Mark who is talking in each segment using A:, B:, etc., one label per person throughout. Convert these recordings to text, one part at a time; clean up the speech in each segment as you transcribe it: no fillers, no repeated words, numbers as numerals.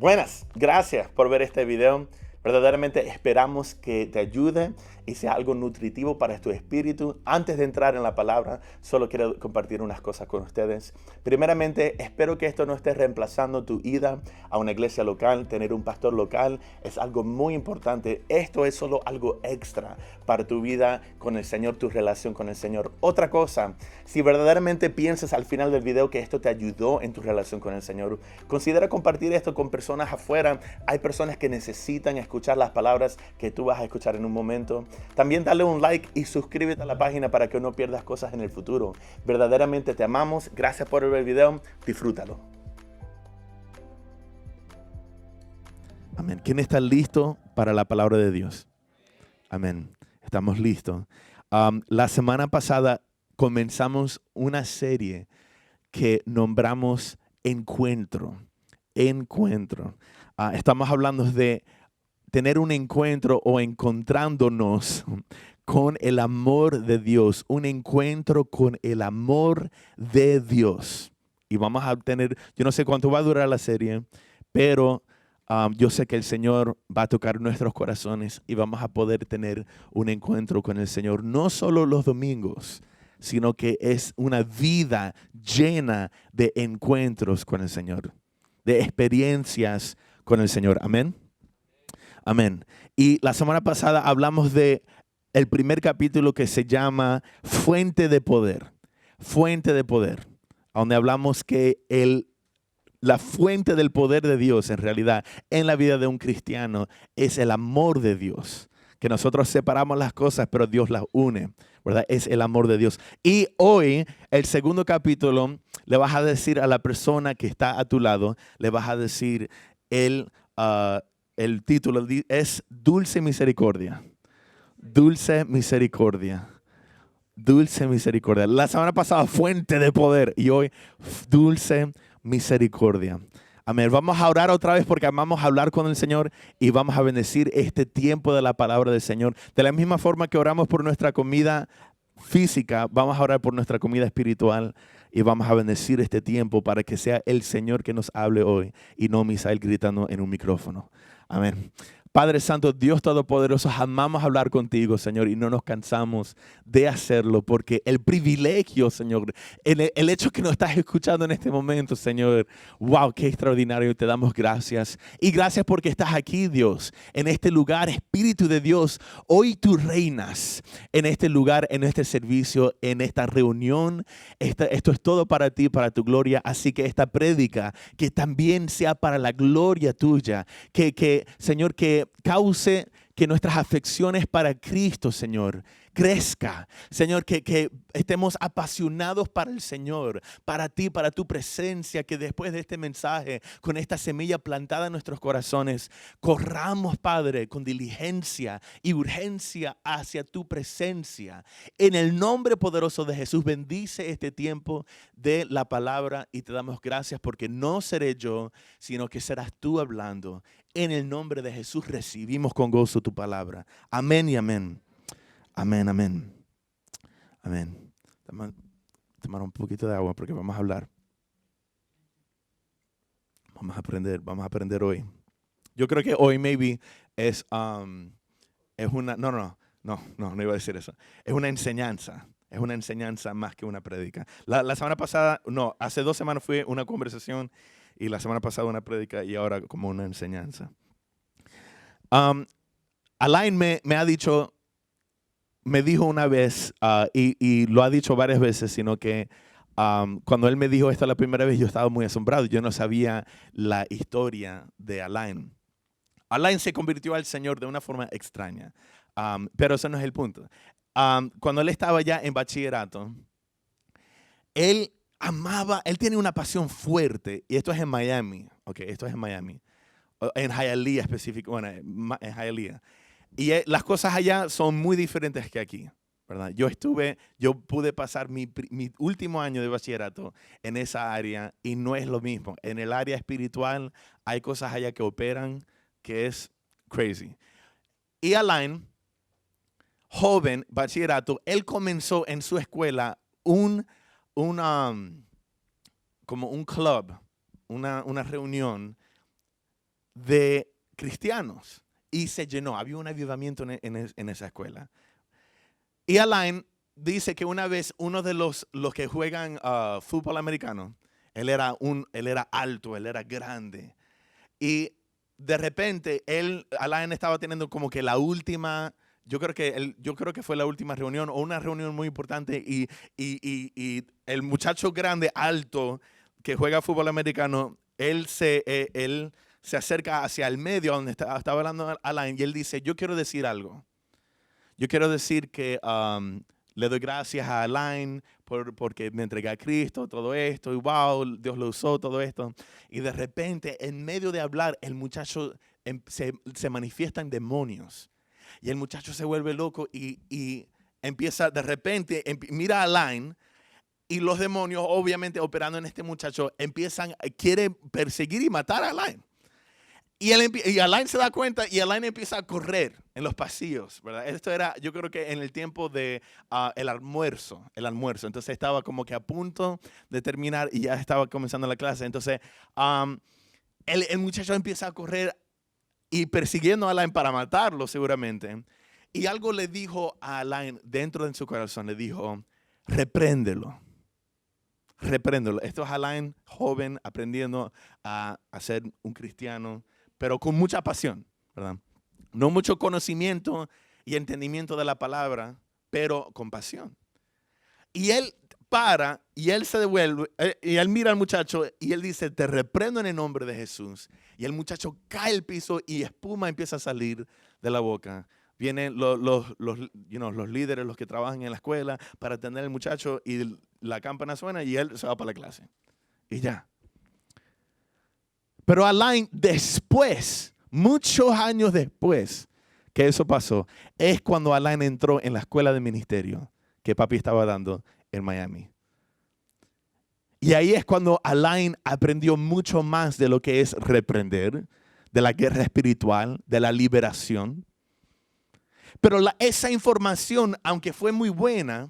A: Buenas, gracias por ver este video. Verdaderamente esperamos que te ayude y sea algo nutritivo para tu espíritu. Antes de entrar en la palabra, solo quiero compartir unas cosas con ustedes. Primeramente, espero que esto no esté reemplazando tu ida a una iglesia local. Tener un pastor local es algo muy importante. Esto es solo algo extra para tu vida con el Señor, tu relación con el Señor. Otra cosa, si verdaderamente piensas al final del video que esto te ayudó en tu relación con el Señor, considera compartir esto con personas afuera. Hay personas que necesitan escuchar las palabras que tú vas a escuchar en un momento. También dale un like y suscríbete a la página para que no pierdas cosas en el futuro. Verdaderamente te amamos. Gracias por ver el video. Disfrútalo. Amén. ¿Quién está listo para la palabra de Dios? Amén. Estamos listos. La semana pasada comenzamos una serie que nombramos Encuentro. Encuentro. Estamos hablando de tener un encuentro o encontrándonos con el amor de Dios, un encuentro con el amor de Dios. Y vamos a tener, yo no sé cuánto va a durar la serie, pero yo sé que el Señor va a tocar nuestros corazones y vamos a poder tener un encuentro con el Señor, no solo los domingos, sino que es una vida llena de encuentros con el Señor, de experiencias con el Señor. Amén. Amén. Y la semana pasada hablamos de el primer capítulo que se llama Fuente de Poder. Fuente de Poder. Donde hablamos que la fuente del poder de Dios en realidad en la vida de un cristiano es el amor de Dios. Que nosotros separamos las cosas, pero Dios las une, ¿verdad? Es el amor de Dios. Y hoy, el segundo capítulo, le vas a decir a la persona que está a tu lado, le vas a decir el título es Dulce Misericordia. Dulce Misericordia. Dulce Misericordia. La semana pasada, Fuente de Poder. Y hoy, Dulce Misericordia. Amén. Vamos a orar otra vez porque vamos a hablar con el Señor y vamos a bendecir este tiempo de la palabra del Señor. De la misma forma que oramos por nuestra comida física, vamos a orar por nuestra comida espiritual y vamos a bendecir este tiempo para que sea el Señor que nos hable hoy y no Misael gritando en un micrófono. Amén. Padre Santo, Dios Todopoderoso, amamos hablar contigo, Señor, y no nos cansamos de hacerlo, porque el privilegio, Señor, el hecho que nos estás escuchando en este momento, Señor, wow, qué extraordinario, te damos gracias. Y gracias porque estás aquí, Dios, en este lugar, Espíritu de Dios. Hoy tú reinas en este lugar, en este servicio, en esta reunión. Esto es todo para ti, para tu gloria. Así que esta prédica, que también sea para la gloria tuya, que Señor, que cause que nuestras afecciones para Cristo, Señor, crezca. Señor, que estemos apasionados para el Señor, para ti, para tu presencia, que después de este mensaje, con esta semilla plantada en nuestros corazones, corramos, Padre, con diligencia y urgencia hacia tu presencia. En el nombre poderoso de Jesús, bendice este tiempo de la palabra y te damos gracias porque no seré yo, sino que serás tú hablando. En el nombre de Jesús recibimos con gozo tu palabra. Amén y amén. Amén, amén. Amén. Tomar un poquito de agua porque vamos a hablar. Vamos a aprender hoy. Yo creo que hoy maybe es una, no iba a decir eso. Es una enseñanza. Es una enseñanza más que una prédica. La semana pasada, no, hace 2 semanas fue una conversación y la semana pasada una prédica y ahora como una enseñanza. Alain me ha dicho, me dijo una vez, y lo ha dicho varias veces, sino que cuando él me dijo esto la primera vez, yo estaba muy asombrado. Yo no sabía la historia de Alain. Alain se convirtió al Señor de una forma extraña, pero eso no es el punto. Cuando él estaba ya en bachillerato, él tiene una pasión fuerte, y esto es en Miami, esto es en Miami, en Hialeah específico, bueno, en Hialeah. Y las cosas allá son muy diferentes que aquí, ¿verdad? Yo pude pasar mi último año de bachillerato en esa área y no es lo mismo. En el área espiritual hay cosas allá que operan que es crazy. Y Alain, joven, bachillerato, él comenzó en su escuela como un club, una reunión de cristianos y se llenó. Había un avivamiento en esa escuela. Y Alain dice que una vez uno de los que juegan fútbol americano, él era alto, él era grande. Y de repente, Alain estaba teniendo como que la última, yo creo que fue la última reunión o una reunión muy importante y el muchacho grande, alto, que juega fútbol americano, él se acerca hacia el medio donde estaba hablando Alain y él dice, yo quiero decir algo. Yo quiero decir que le doy gracias a Alain porque me entregué a Cristo, todo esto, y wow, Dios lo usó, todo esto. Y de repente, en medio de hablar, el muchacho se manifiestan demonios. Y el muchacho se vuelve loco y empieza, de repente, mira a Alain, y los demonios, obviamente operando en este muchacho, quieren perseguir y matar a Alain. Y Alain se da cuenta y Alain empieza a correr en los pasillos, ¿verdad? Esto era, yo creo que en el tiempo de el almuerzo. Entonces estaba como que a punto de terminar y ya estaba comenzando la clase. Entonces el muchacho empieza a correr y persiguiendo a Alain para matarlo seguramente. Y algo le dijo a Alain dentro de su corazón, le dijo, repréndelo. Esto es Alain joven aprendiendo a ser un cristiano, pero con mucha pasión, ¿verdad? No mucho conocimiento y entendimiento de la palabra, pero con pasión. Y él para y él se devuelve y él mira al muchacho y él dice, te reprendo en el nombre de Jesús. Y el muchacho cae al piso y espuma empieza a salir de la boca. Vienen los líderes, los que trabajan en la escuela para atender al muchacho y la campana suena y él se va para la clase. Y ya. Pero Alain después, muchos años después que eso pasó, es cuando Alain entró en la escuela de ministerio que papi estaba dando en Miami. Y ahí es cuando Alain aprendió mucho más de lo que es reprender, de la guerra espiritual, de la liberación. Pero esa información, aunque fue muy buena,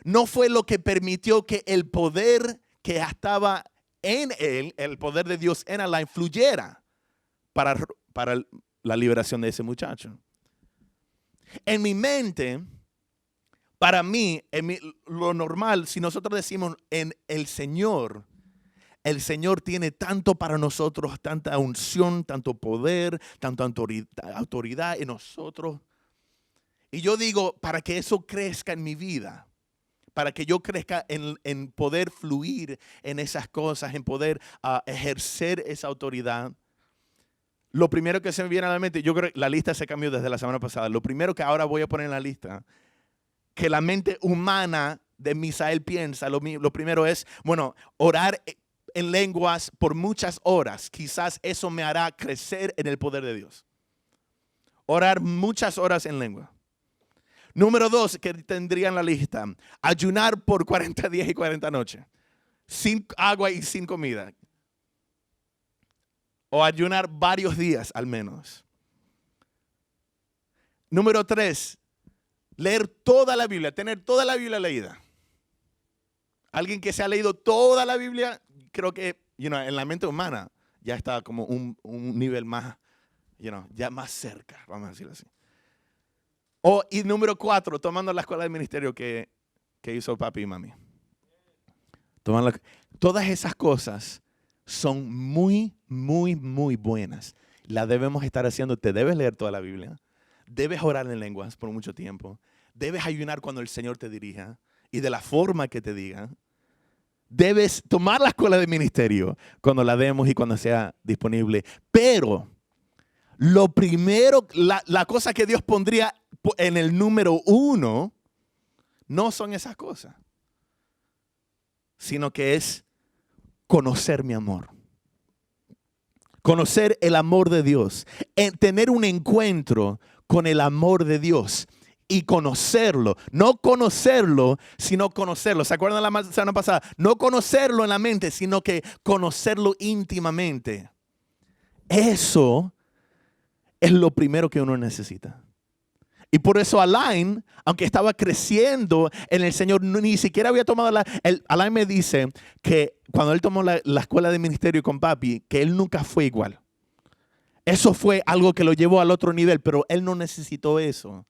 A: no fue lo que permitió que el poder que estaba en él, el poder de Dios en Alain, fluyera para la liberación de ese muchacho. En mi mente, para mí, lo normal, si nosotros decimos en el Señor tiene tanto para nosotros, tanta unción, tanto poder, tanta autoridad en nosotros. Y yo digo, para que eso crezca en mi vida, para que yo crezca en poder fluir en esas cosas, en poder ejercer esa autoridad. Lo primero que se me viene a la mente, yo creo que la lista se cambió desde la semana pasada. Lo primero que ahora voy a poner en la lista, que la mente humana de Misael piensa, lo primero es, bueno, orar en lenguas por muchas horas. Quizás eso me hará crecer en el poder de Dios. Orar muchas horas en lengua. Número 2 que tendría en la lista, ayunar por 40 días y 40 noches, sin agua y sin comida. O ayunar varios días al menos. Número 3, leer toda la Biblia, tener toda la Biblia leída. Alguien que se ha leído toda la Biblia, creo que en la mente humana ya está como un nivel más, ya más cerca, vamos a decirlo así. Y número 4, tomando la escuela de ministerio que hizo papi y mami. Todas esas cosas son muy, muy, muy buenas. Las debemos estar haciendo. Te debes leer toda la Biblia. Debes orar en lenguas por mucho tiempo. Debes ayunar cuando el Señor te dirija y de la forma que te diga. Debes tomar la escuela de ministerio cuando la demos y cuando sea disponible. Pero lo primero, la cosa que Dios pondría en el número 1 no son esas cosas, sino que es conocer mi amor. Conocer el amor de Dios. Tener un encuentro con el amor de Dios y conocerlo. No conocerlo, sino conocerlo. ¿Se acuerdan la semana pasada? No conocerlo en la mente, sino que conocerlo íntimamente. Eso es lo primero que uno necesita. Y por eso Alain, aunque estaba creciendo en el Señor, ni siquiera había tomado Alain me dice que cuando él tomó la escuela de ministerio con papi, que él nunca fue igual. Eso fue algo que lo llevó al otro nivel, pero él no necesitó eso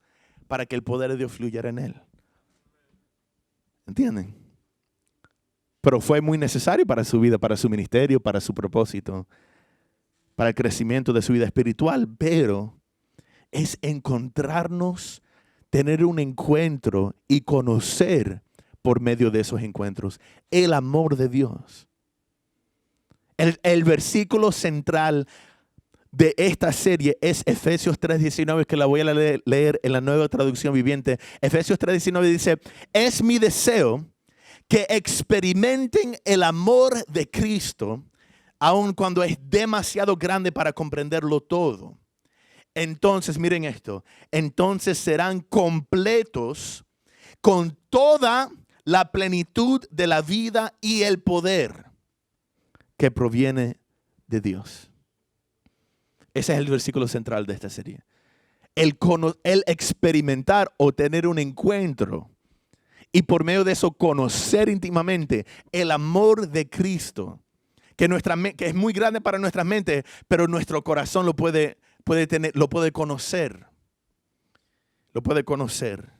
A: para que el poder de Dios fluyera en él. ¿Entienden? Pero fue muy necesario para su vida, para su ministerio, para su propósito, para el crecimiento de su vida espiritual. Pero es encontrarnos, tener un encuentro y conocer por medio de esos encuentros el amor de Dios. El versículo central de esta serie es Efesios 3:19, que la voy a leer en la Nueva Traducción Viviente. Efesios 3:19 dice: es mi deseo que experimenten el amor de Cristo, aun cuando es demasiado grande para comprenderlo todo. Entonces, miren esto, entonces serán completos con toda la plenitud de la vida y el poder que proviene de Dios. Ese es el versículo central de esta serie. El experimentar o tener un encuentro y por medio de eso conocer íntimamente el amor de Cristo, que es muy grande para nuestras mentes, pero nuestro corazón lo puede tener, lo puede conocer. Lo puede conocer.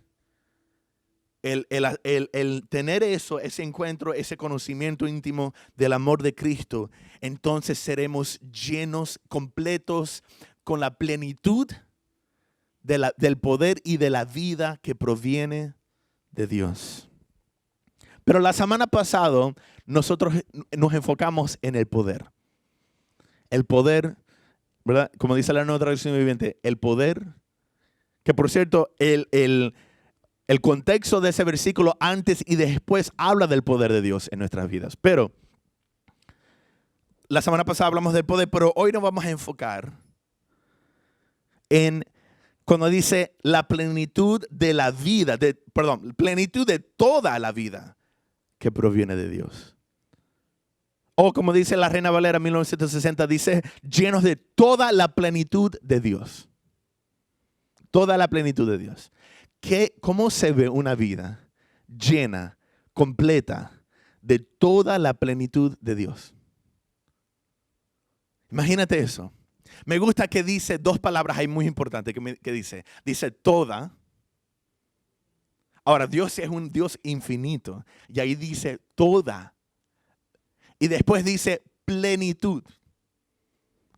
A: El tener eso, ese encuentro, ese conocimiento íntimo del amor de Cristo, entonces seremos llenos, completos con la plenitud del poder y de la vida que proviene de Dios. Pero la semana pasada nosotros nos enfocamos en el poder. El poder, ¿verdad? Como dice la Nueva Traducción Viviente, el poder, que por cierto, el contexto de ese versículo antes y después habla del poder de Dios en nuestras vidas. Pero la semana pasada hablamos del poder, pero hoy nos vamos a enfocar en cuando dice la plenitud de la vida, plenitud de toda la vida que proviene de Dios. O como dice la Reina Valera 1960, dice llenos de toda la plenitud de Dios. Toda la plenitud de Dios. ¿Cómo se ve una vida llena, completa, de toda la plenitud de Dios? Imagínate eso. Me gusta que dice dos palabras ahí muy importantes que dice. Dice toda. Ahora, Dios es un Dios infinito. Y ahí dice toda. Y después dice plenitud.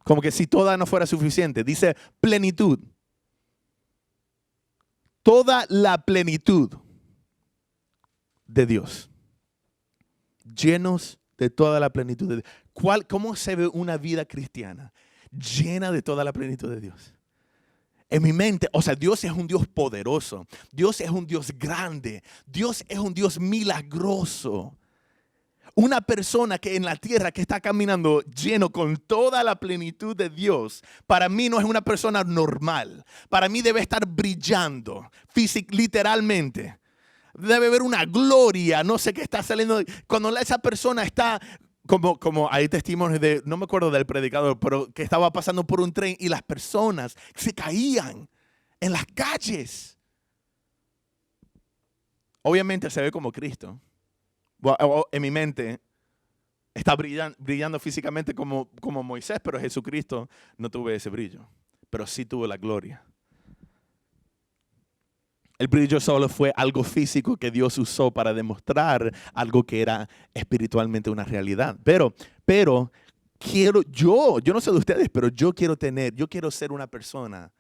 A: Como que si toda no fuera suficiente. Dice plenitud. Toda la plenitud de Dios. Llenos de toda la plenitud de Dios. ¿Cómo se ve una vida cristiana? Llena de toda la plenitud de Dios. En mi mente, o sea, Dios es un Dios poderoso. Dios es un Dios grande. Dios es un Dios milagroso. Una persona que en la tierra que está caminando lleno con toda la plenitud de Dios, para mí no es una persona normal. Para mí debe estar brillando, literalmente. Debe haber una gloria, no sé qué está saliendo. Cuando esa persona está, como hay testimonios de, no me acuerdo del predicador, pero que estaba pasando por un tren y las personas se caían en las calles. Obviamente se ve como Cristo. En mi mente está brillando físicamente como Moisés, pero Jesucristo no tuvo ese brillo, pero sí tuvo la gloria. El brillo solo fue algo físico que Dios usó para demostrar algo que era espiritualmente una realidad. Pero yo no sé de ustedes, pero yo quiero ser una persona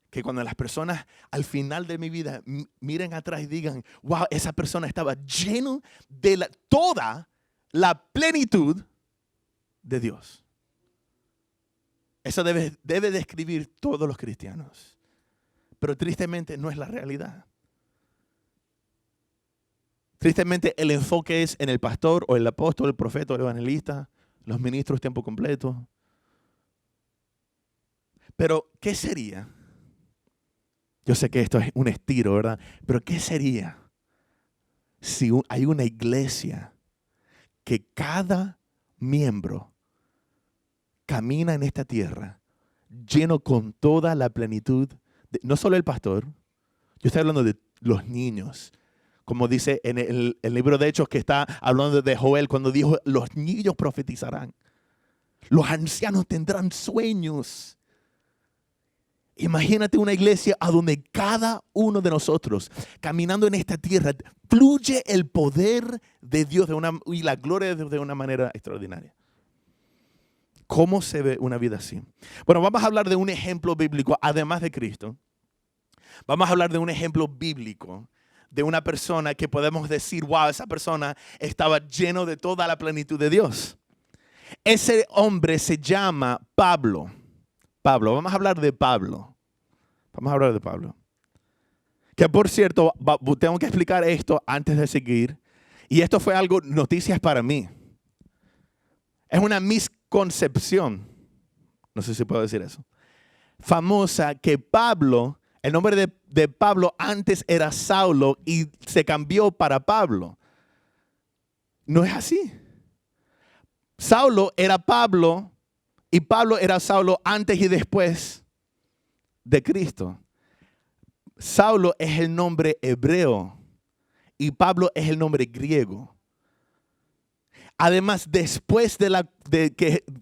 A: que cuando las personas al final de mi vida miren atrás y digan, wow, esa persona estaba lleno de toda la plenitud de Dios. Eso debe describir todos los cristianos. Pero tristemente no es la realidad. Tristemente el enfoque es en el pastor o el apóstol, el profeta o el evangelista, los ministros tiempo completo. Pero, ¿qué sería? Yo sé que esto es un estiro, ¿verdad? Pero ¿qué sería si hay una iglesia que cada miembro camina en esta tierra lleno con toda la plenitud, no solo el pastor, yo estoy hablando de los niños, como dice en el libro de Hechos que está hablando de Joel cuando dijo, los niños profetizarán. Los ancianos tendrán sueños. Imagínate una iglesia a donde cada uno de nosotros, caminando en esta tierra, fluye el poder de Dios y la gloria de Dios de una manera extraordinaria. ¿Cómo se ve una vida así? Bueno, vamos a hablar de un ejemplo bíblico, además de Cristo. Vamos a hablar de un ejemplo bíblico de una persona que podemos decir, wow, esa persona estaba lleno de toda la plenitud de Dios. Ese hombre se llama Pablo. Pablo, vamos a hablar de Pablo. Vamos a hablar de Pablo. Que por cierto, tengo que explicar esto antes de seguir. Y esto fue algo, noticias para mí. Es una misconcepción, no sé si puedo decir eso, famosa, que Pablo, el nombre de Pablo antes era Saulo y se cambió para Pablo. No es así. Saulo era Pablo y Pablo era Saulo antes y después de Cristo. Saulo es el nombre hebreo y Pablo es el nombre griego. Además, después de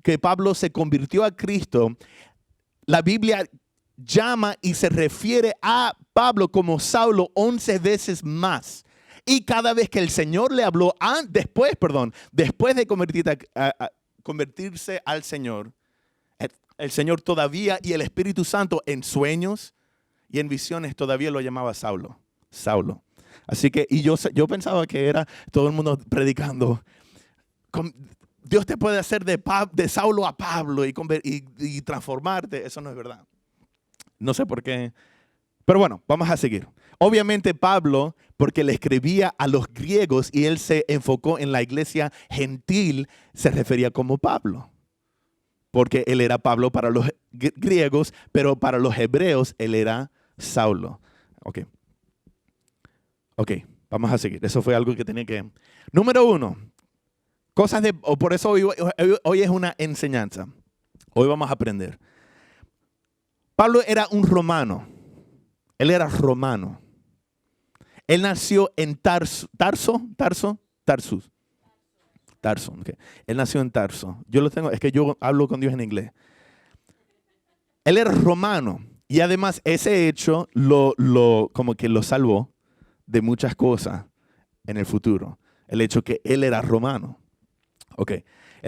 A: que Pablo se convirtió a Cristo, la Biblia llama y se refiere a Pablo como Saulo 11 veces más. Y cada vez que el Señor le habló, después de convertirse al Señor, el Señor todavía y el Espíritu Santo en sueños y en visiones todavía lo llamaba Saulo. Saulo. Así que, y yo pensaba que era todo el mundo predicando. Dios te puede hacer de Saulo a Pablo y transformarte. Eso no es verdad. No sé por qué. Pero bueno, vamos a seguir. Obviamente Pablo, porque le escribía a los griegos y él se enfocó en la iglesia gentil, se refería como Pablo. Porque él era Pablo para los griegos, pero para los hebreos él era Saulo. Ok, vamos a seguir. Eso fue algo que tenía que... Número 1. Por eso hoy es una enseñanza. Hoy vamos a aprender. Pablo era un romano. Él era romano. Él nació en Tarso. Okay. Él nació en Tarso. Es que yo hablo con Dios en inglés. Él era romano. Y además ese hecho como que lo salvó de muchas cosas en el futuro. El hecho que él era romano. Ok. Él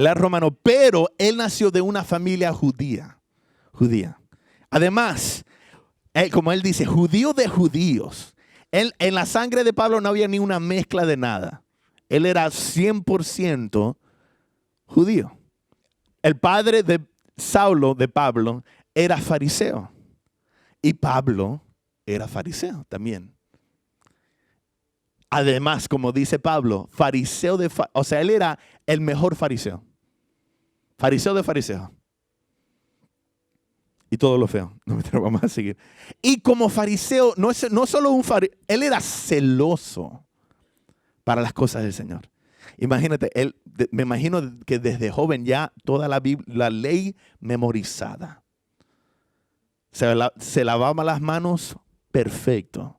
A: era romano, pero él nació de una familia judía. Además, como él dice, judío de judíos. En la sangre de Pablo no había ni una mezcla de nada. Él era 100% judío. El padre de Saulo, de Pablo, era fariseo. Y Pablo era fariseo también. Además, como dice Pablo, o sea, él era el mejor fariseo. Fariseo de fariseo. Y todo lo feo. No, pero vamos a seguir. Y como fariseo, no solo un fariseo, él era celoso para las cosas del Señor. Imagínate, me imagino que desde joven ya toda la ley memorizada. Se lavaba las manos perfecto.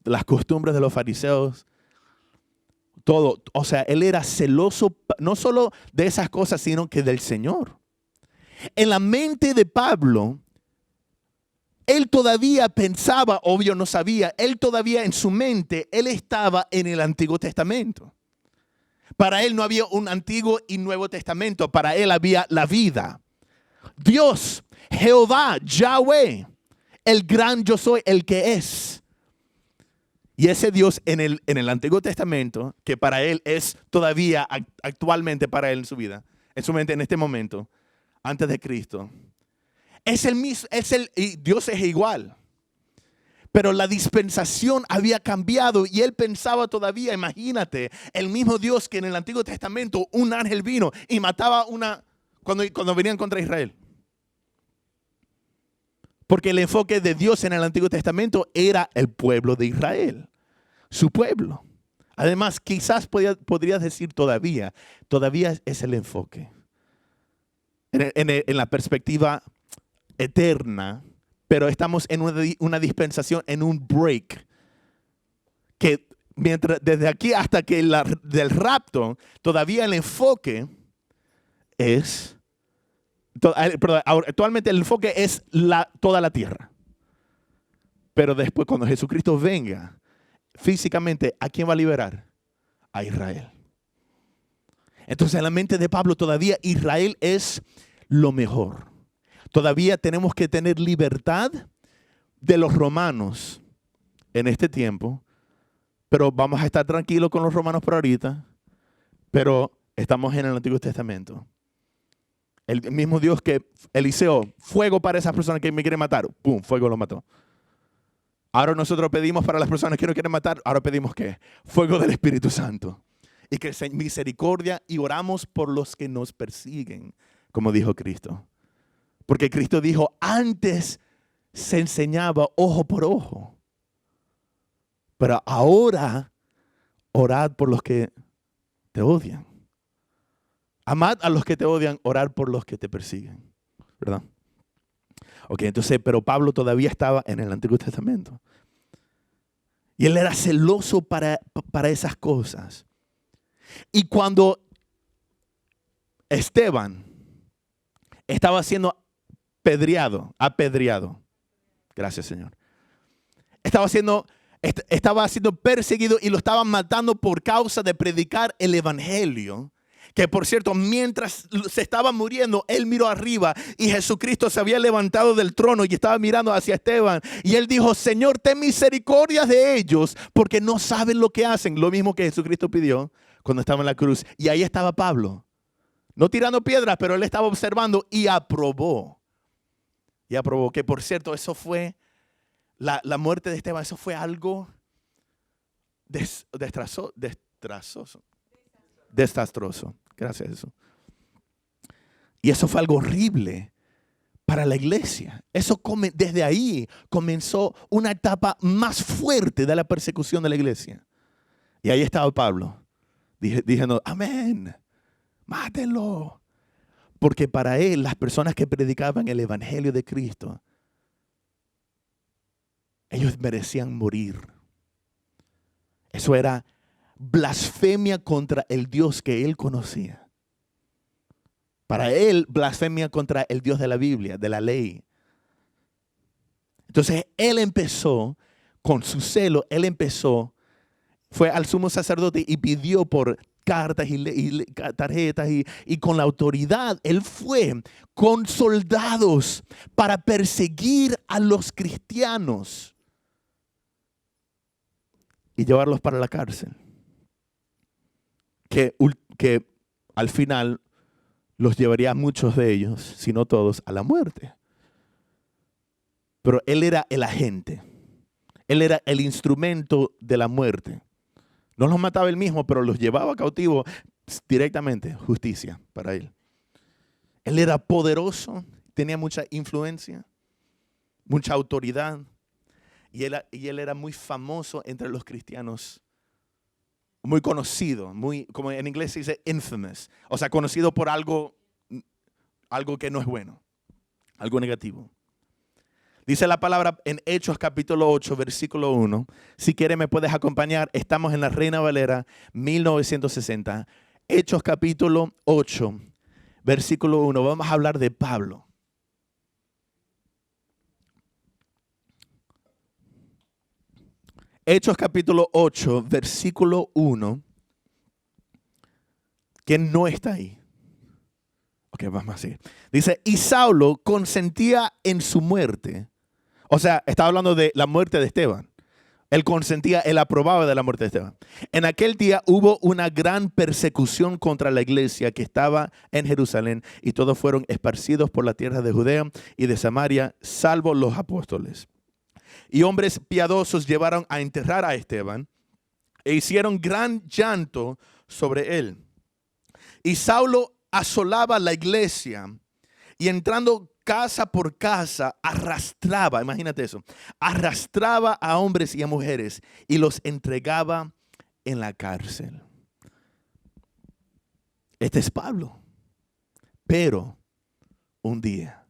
A: Las costumbres de los fariseos, todo. O sea, él era celoso no solo de esas cosas, sino que del Señor. En la mente de Pablo, él todavía pensaba, obvio no sabía, él todavía en su mente, él estaba en el Antiguo Testamento. Para él no había un Antiguo y Nuevo Testamento, para él había la vida. Dios, Jehová, Yahweh, el gran yo soy, el que es. Y ese Dios en el Antiguo Testamento, que para él es todavía actualmente para él en su vida, en su mente en este momento, antes de Cristo, es el mismo, y Dios es igual. Pero la dispensación había cambiado y él pensaba todavía, imagínate, el mismo Dios que en el Antiguo Testamento un ángel vino y mataba cuando venían contra Israel. Porque el enfoque de Dios en el Antiguo Testamento era el pueblo de Israel, su pueblo. Además, quizás podrías decir todavía es el enfoque. En la perspectiva eterna, pero estamos en una dispensación, en un break, que desde aquí hasta que del rapto, todavía el enfoque es, perdón, actualmente el enfoque es toda la tierra. Pero después, cuando Jesucristo venga, físicamente, ¿a quién va a liberar? A Israel. Entonces, en la mente de Pablo, todavía Israel es lo mejor. Todavía tenemos que tener libertad de los romanos en este tiempo, pero vamos a estar tranquilos con los romanos por ahorita, pero estamos en el Antiguo Testamento. El mismo Dios que Eliseo, fuego para esas personas que me quieren matar, ¡pum!, fuego lo mató. Ahora nosotros pedimos para las personas que no quieren matar, ahora pedimos ¿qué? Fuego del Espíritu Santo. Y que sea misericordia y oramos por los que nos persiguen, como dijo Cristo. Porque Cristo dijo, antes se enseñaba ojo por ojo. Pero ahora, orad por los que te odian. Amad a los que te odian, orar por los que te persiguen. ¿Verdad? Ok, entonces, pero Pablo todavía estaba en el Antiguo Testamento. Y él era celoso para esas cosas. Y cuando Esteban estaba siendo apedreado, gracias Señor, estaba siendo perseguido y lo estaban matando por causa de predicar el evangelio. Que por cierto, mientras se estaba muriendo, él miró arriba y Jesucristo se había levantado del trono y estaba mirando hacia Esteban. Y él dijo, Señor, ten misericordia de ellos porque no saben lo que hacen. Lo mismo que Jesucristo pidió cuando estaba en la cruz. Y ahí estaba Pablo. No tirando piedras, pero él estaba observando y aprobó. Y aprobó que por cierto, eso fue, la muerte de Esteban, eso fue algo desastroso. Gracias, Jesús. Y eso fue algo horrible para la iglesia. Desde ahí comenzó una etapa más fuerte de la persecución de la iglesia. Y ahí estaba Pablo, diciendo, amén, mátenlo. Porque para él, las personas que predicaban el evangelio de Cristo, ellos merecían morir. Eso era blasfemia contra el Dios que él conocía. Para él, blasfemia contra el Dios de la Biblia, de la ley. Entonces, él empezó, con su celo, fue al sumo sacerdote y pidió por cartas y tarjetas y con la autoridad, él fue con soldados para perseguir a los cristianos y llevarlos para la cárcel. Que al final los llevaría a muchos de ellos, si no todos, a la muerte. Pero él era el agente. Él era el instrumento de la muerte. No los mataba él mismo, pero los llevaba cautivos directamente. Justicia para él. Él era poderoso, tenía mucha influencia, mucha autoridad. Y él era muy famoso entre los cristianos. Muy conocido, como en inglés se dice infamous. O sea, conocido por algo que no es bueno, algo negativo. Dice la palabra en Hechos capítulo 8, versículo 1. Si quieres me puedes acompañar. Estamos en la Reina Valera 1960. Hechos capítulo 8, versículo 1. Vamos a hablar de Pablo. Hechos capítulo 8, versículo 1. ¿Quién no está ahí? Ok, vamos a seguir. Dice, y Saulo consentía en su muerte. O sea, estaba hablando de la muerte de Esteban. Él consentía, él aprobaba de la muerte de Esteban. En aquel día hubo una gran persecución contra la iglesia que estaba en Jerusalén y todos fueron esparcidos por la tierra de Judea y de Samaria, salvo los apóstoles. Y hombres piadosos llevaron a enterrar a Esteban e hicieron gran llanto sobre él. Y Saulo asolaba la iglesia y entrando casa por casa arrastraba, imagínate eso, arrastraba a hombres y a mujeres y los entregaba en la cárcel. Este es Pablo. Pero un día,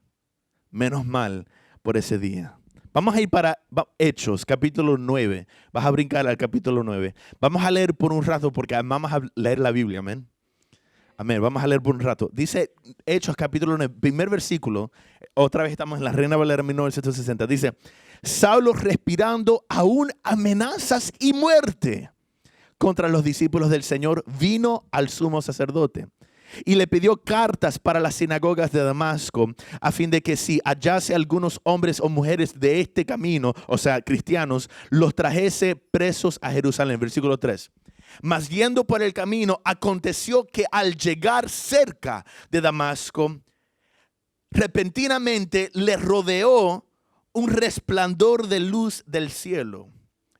A: menos mal por ese día. Vamos a ir para Hechos, capítulo 9. Vas a brincar al capítulo 9. Vamos a leer por un rato porque vamos a leer la Biblia, amén. Amén. Vamos a leer por un rato. Dice Hechos capítulo 1, primer versículo. Otra vez estamos en la Reina Valera 1960. Dice, Saulo respirando aún amenazas y muerte contra los discípulos del Señor, vino al sumo sacerdote y le pidió cartas para las sinagogas de Damasco, a fin de que si hallase algunos hombres o mujeres de este camino, o sea, cristianos, los trajese presos a Jerusalén. Versículo 3. Mas yendo por el camino, aconteció que al llegar cerca de Damasco, repentinamente le rodeó un resplandor de luz del cielo.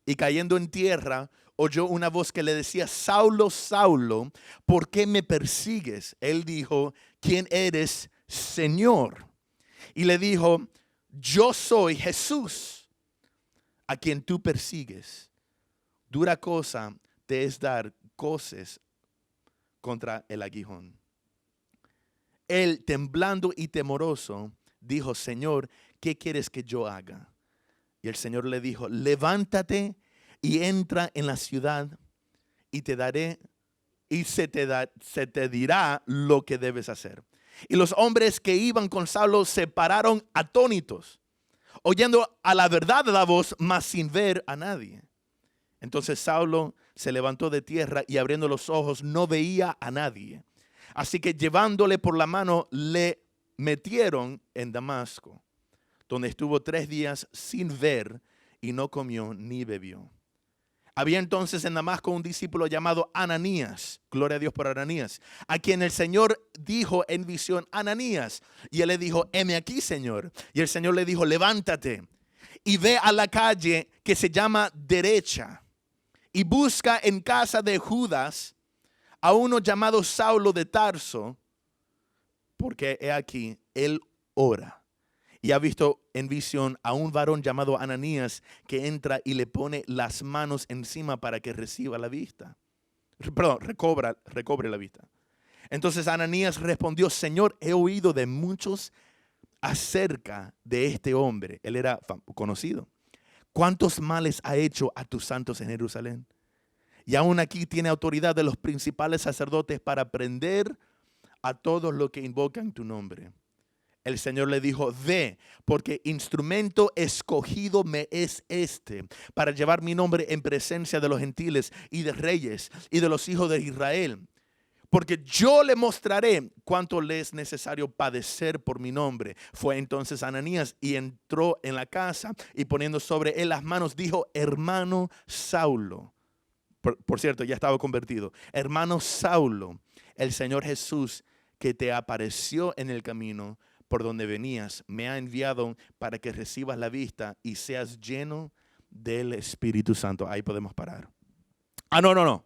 A: Y cayendo en tierra, oyó una voz que le decía, Saulo, Saulo, ¿por qué me persigues? Él dijo, ¿quién eres, Señor? Y le dijo, yo soy Jesús, a quien tú persigues. Dura cosa te es dar coces contra el aguijón. Él, temblando y temoroso, dijo, Señor, ¿qué quieres que yo haga? Y el Señor le dijo, levántate y entra en la ciudad y te daré y se te dirá lo que debes hacer. Y los hombres que iban con Saulo se pararon atónitos, oyendo a la verdad de la voz, mas sin ver a nadie. Entonces Saulo se levantó de tierra y abriendo los ojos no veía a nadie. Así que llevándole por la mano le metieron en Damasco, donde estuvo 3 días sin ver y no comió ni bebió. Había entonces en Damasco un discípulo llamado Ananías, gloria a Dios por Ananías, a quien el Señor dijo en visión, Ananías. Y él le dijo, heme aquí, Señor. Y el Señor le dijo, levántate y ve a la calle que se llama Derecha y busca en casa de Judas a uno llamado Saulo de Tarso, porque he aquí, él ora. Y ha visto en visión a un varón llamado Ananías que entra y le pone las manos encima para que reciba la vista. Recobre la vista. Entonces Ananías respondió, Señor, he oído de muchos acerca de este hombre. Él era conocido. ¿Cuántos males ha hecho a tus santos en Jerusalén? Y aún aquí tiene autoridad de los principales sacerdotes para prender a todos los que invocan tu nombre. El Señor le dijo, ve, porque instrumento escogido me es este, para llevar mi nombre en presencia de los gentiles y de reyes y de los hijos de Israel. Porque yo le mostraré cuánto le es necesario padecer por mi nombre. Fue entonces Ananías y entró en la casa y poniendo sobre él las manos, dijo, hermano Saulo. Por cierto, ya estaba convertido. Hermano Saulo, el Señor Jesús que te apareció en el camino por donde venías, me ha enviado para que recibas la vista y seas lleno del Espíritu Santo. Ahí podemos parar. No.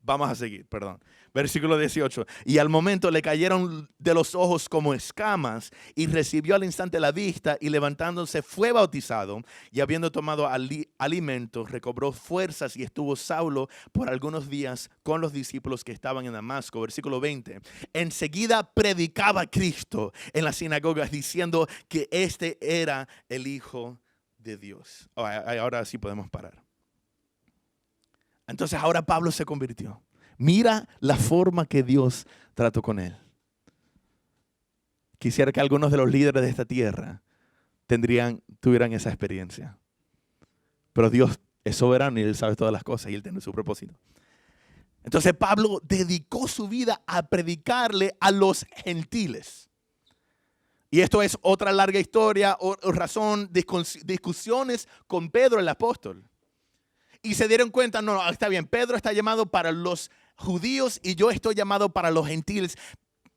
A: Vamos a seguir, perdón. Versículo 18. Y al momento le cayeron de los ojos como escamas y recibió al instante la vista y levantándose fue bautizado y habiendo tomado alimento recobró fuerzas y estuvo Saulo por algunos días con los discípulos que estaban en Damasco. Versículo 20. Enseguida predicaba Cristo en las sinagogas diciendo que este era el Hijo de Dios. Ahora sí podemos parar. Entonces ahora Pablo se convirtió. Mira la forma que Dios trató con él. Quisiera que algunos de los líderes de esta tierra tuvieran esa experiencia. Pero Dios es soberano y Él sabe todas las cosas y Él tiene su propósito. Entonces Pablo dedicó su vida a predicarle a los gentiles. Y esto es otra larga historia o razón, discusiones con Pedro el apóstol. Y se dieron cuenta, no, está bien, Pedro está llamado para los judíos y yo estoy llamado para los gentiles.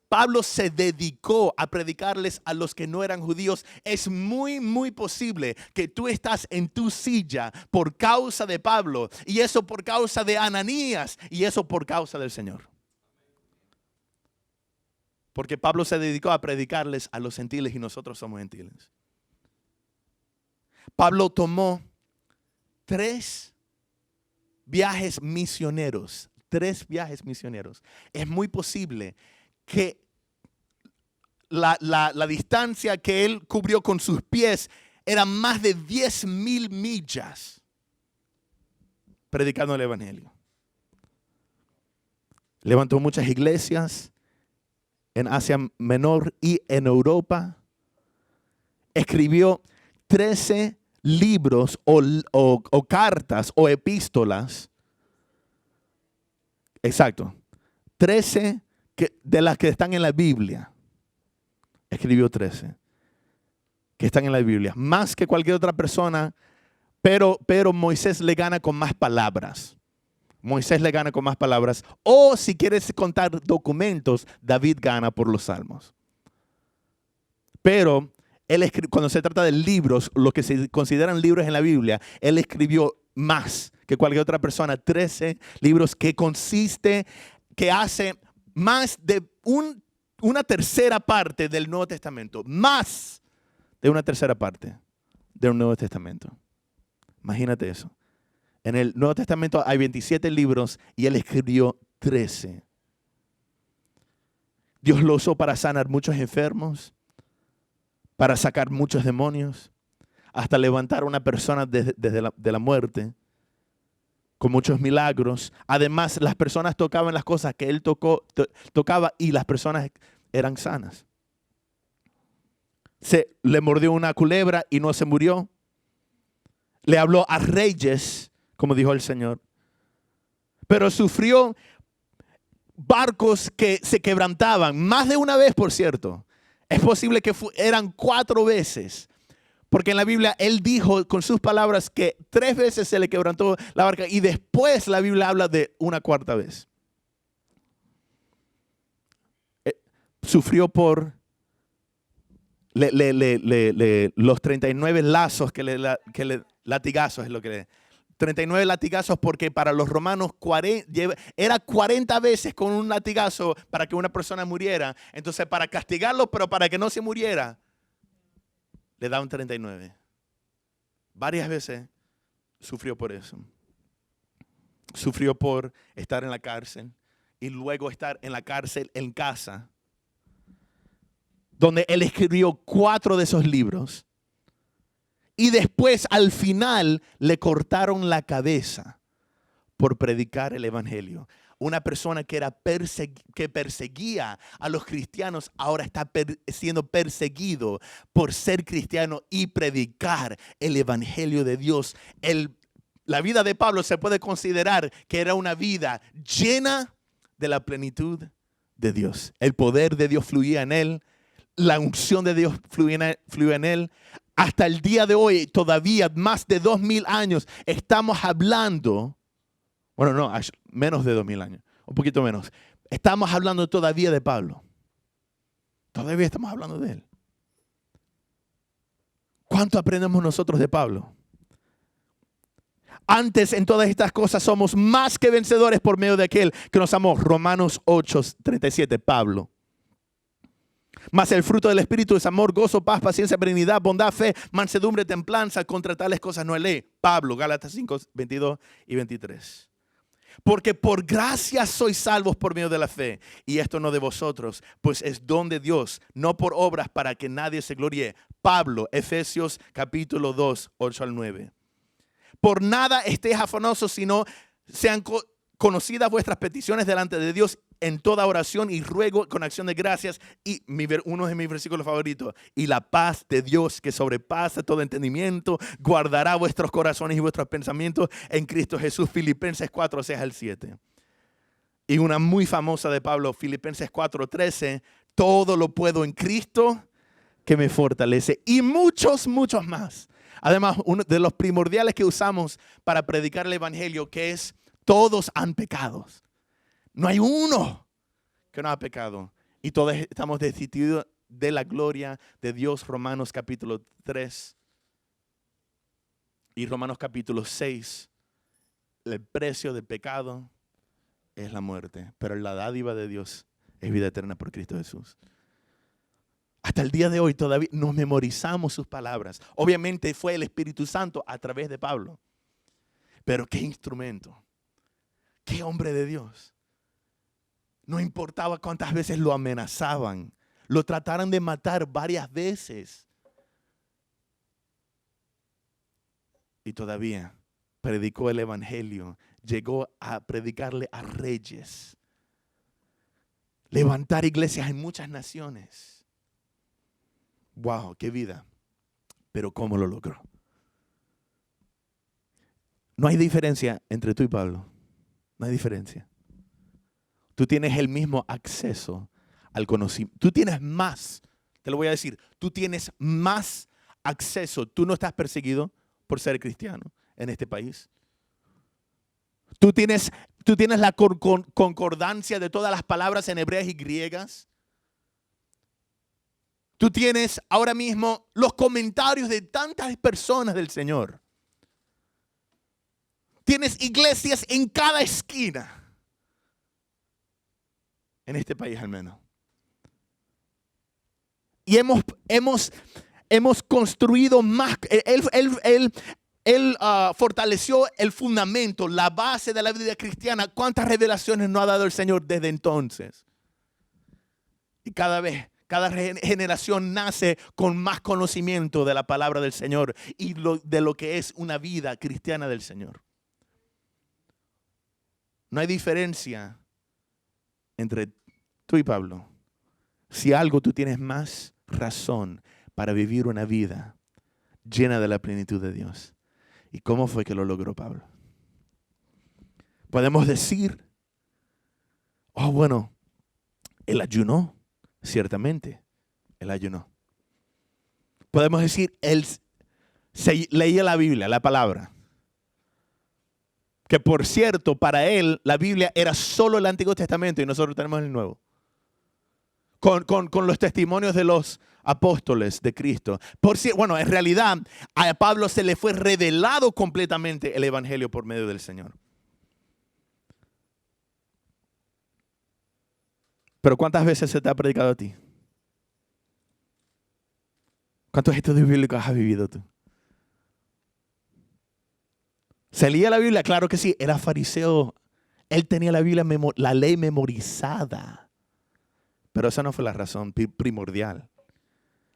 A: Pablo se dedicó a predicarles a los que no eran judíos. Es muy, muy posible que tú estás en tu silla por causa de Pablo y eso por causa de Ananías y eso por causa del Señor. Porque Pablo se dedicó a predicarles a los gentiles y nosotros somos gentiles. Pablo tomó 3 viajes misioneros. 3 viajes misioneros. Es muy posible que la distancia que él cubrió con sus pies era más de 10,000 millas predicando el evangelio. Levantó muchas iglesias, en Asia Menor y en Europa. Escribió 13 libros o cartas o epístolas. Exacto. 13 de las que están en la Biblia. Escribió 13 que están en la Biblia. Más que cualquier otra persona, pero Moisés le gana con más palabras. Moisés le gana con más palabras. O si quieres contar documentos, David gana por los salmos. Pero cuando se trata de libros, lo que se consideran libros en la Biblia, él escribió más que cualquier otra persona. 13 libros que hace más de una tercera parte del Nuevo Testamento. Más de una tercera parte del Nuevo Testamento. Imagínate eso. En el Nuevo Testamento hay 27 libros y él escribió 13. Dios lo usó para sanar muchos enfermos, para sacar muchos demonios, hasta levantar a una persona de la muerte, con muchos milagros. Además, las personas tocaban las cosas que él tocaba y las personas eran sanas. Le mordió una culebra y no se murió. Le habló a reyes, como dijo el Señor. Pero sufrió barcos que se quebrantaban, más de una vez, por cierto. Es posible que eran 4 veces. Porque en la Biblia él dijo con sus palabras que 3 veces se le quebrantó la barca y después la Biblia habla de una 4ª vez. Sufrió por los 39 lazos latigazos es lo que le 39 latigazos, porque para los romanos era 40 veces con un latigazo para que una persona muriera. Entonces, para castigarlo, pero para que no se muriera, le daban 39. Varias veces sufrió por eso. Sufrió por estar en la cárcel y luego estar en la cárcel en casa, donde él escribió 4 de esos libros. Y después, al final, le cortaron la cabeza por predicar el evangelio. Una persona que perseguía a los cristianos ahora está siendo perseguido por ser cristiano y predicar el evangelio de Dios. La vida de Pablo se puede considerar que era una vida llena de la plenitud de Dios. El poder de Dios fluía en él. La unción de Dios fluía en él. Hasta el día de hoy, todavía más de 2000 años, estamos hablando, bueno, no, menos de 2000 años, un poquito menos. Estamos hablando todavía de Pablo. Todavía estamos hablando de él. ¿Cuánto aprendemos nosotros de Pablo? Antes, en todas estas cosas, somos más que vencedores por medio de aquel que nos amó. Romanos 8:37, Pablo. Mas el fruto del Espíritu es amor, gozo, paz, paciencia, benignidad, bondad, fe, mansedumbre, templanza. Contra tales cosas no hay ley. Pablo, Gálatas 5:22 y 23. Porque por gracia sois salvos por medio de la fe. Y esto no de vosotros, pues es don de Dios, no por obras para que nadie se gloríe. Pablo, Efesios capítulo 2, 8 al 9. Por nada estéis afanosos, sino sean conocidas vuestras peticiones delante de Dios en toda oración y ruego con acción de gracias. Y uno de mis versículos favoritos. Y la paz de Dios, que sobrepasa todo entendimiento, guardará vuestros corazones y vuestros pensamientos en Cristo Jesús. Filipenses 4, 6 al 7. Y una muy famosa de Pablo, Filipenses 4, 13. Todo lo puedo en Cristo que me fortalece. Y muchos más. Además, uno de los primordiales que usamos para predicar el evangelio, que es: todos han pecado. No hay uno que no ha pecado. Y todos estamos destituidos de la gloria de Dios. Romanos capítulo 3 y Romanos capítulo 6. El precio del pecado es la muerte, pero la dádiva de Dios es vida eterna por Cristo Jesús. Hasta el día de hoy todavía nos memorizamos sus palabras. Obviamente fue el Espíritu Santo a través de Pablo. Pero qué instrumento. Qué hombre de Dios. No importaba cuántas veces lo amenazaban. Lo trataron de matar varias veces. Y todavía predicó el evangelio. Llegó a predicarle a reyes. levantar iglesias en muchas naciones. ¡Wow! ¡Qué vida! Pero ¿cómo lo logró? No hay diferencia entre tú y Pablo. No hay diferencia. Tú tienes el mismo acceso al conocimiento. Tú tienes más. Te lo voy a decir. Tú tienes más acceso. Tú no estás perseguido por ser cristiano en este país. Tú tienes la concordancia de todas las palabras en hebreas y griegas. Tú tienes ahora mismo los comentarios de tantas personas del Señor. Tienes iglesias en cada esquina. En este país al menos. Y hemos construido más. Él fortaleció el fundamento, la base de la vida cristiana. ¿Cuántas revelaciones no ha dado el Señor desde entonces? Y cada generación nace con más conocimiento de la palabra del Señor y de lo que es una vida cristiana del Señor. No hay diferencia entre tú y Pablo. Si algo, tú tienes más razón para vivir una vida llena de la plenitud de Dios. ¿Y cómo fue que lo logró Pablo? Podemos decir, oh bueno, él ayunó, ciertamente, él ayunó. Podemos decir, él leía la Biblia, la palabra. Que por cierto, para él la Biblia era solo el Antiguo Testamento y nosotros tenemos el Nuevo. Con los testimonios de los apóstoles de Cristo. Bueno, en realidad a Pablo se le fue revelado completamente el Evangelio por medio del Señor. Pero ¿cuántas veces se te ha predicado a ti? ¿Cuántos estudios bíblicos has vivido tú? ¿Se leía la Biblia? Claro que sí. Era fariseo. Él tenía la Biblia, la ley memorizada. Pero esa no fue la razón primordial.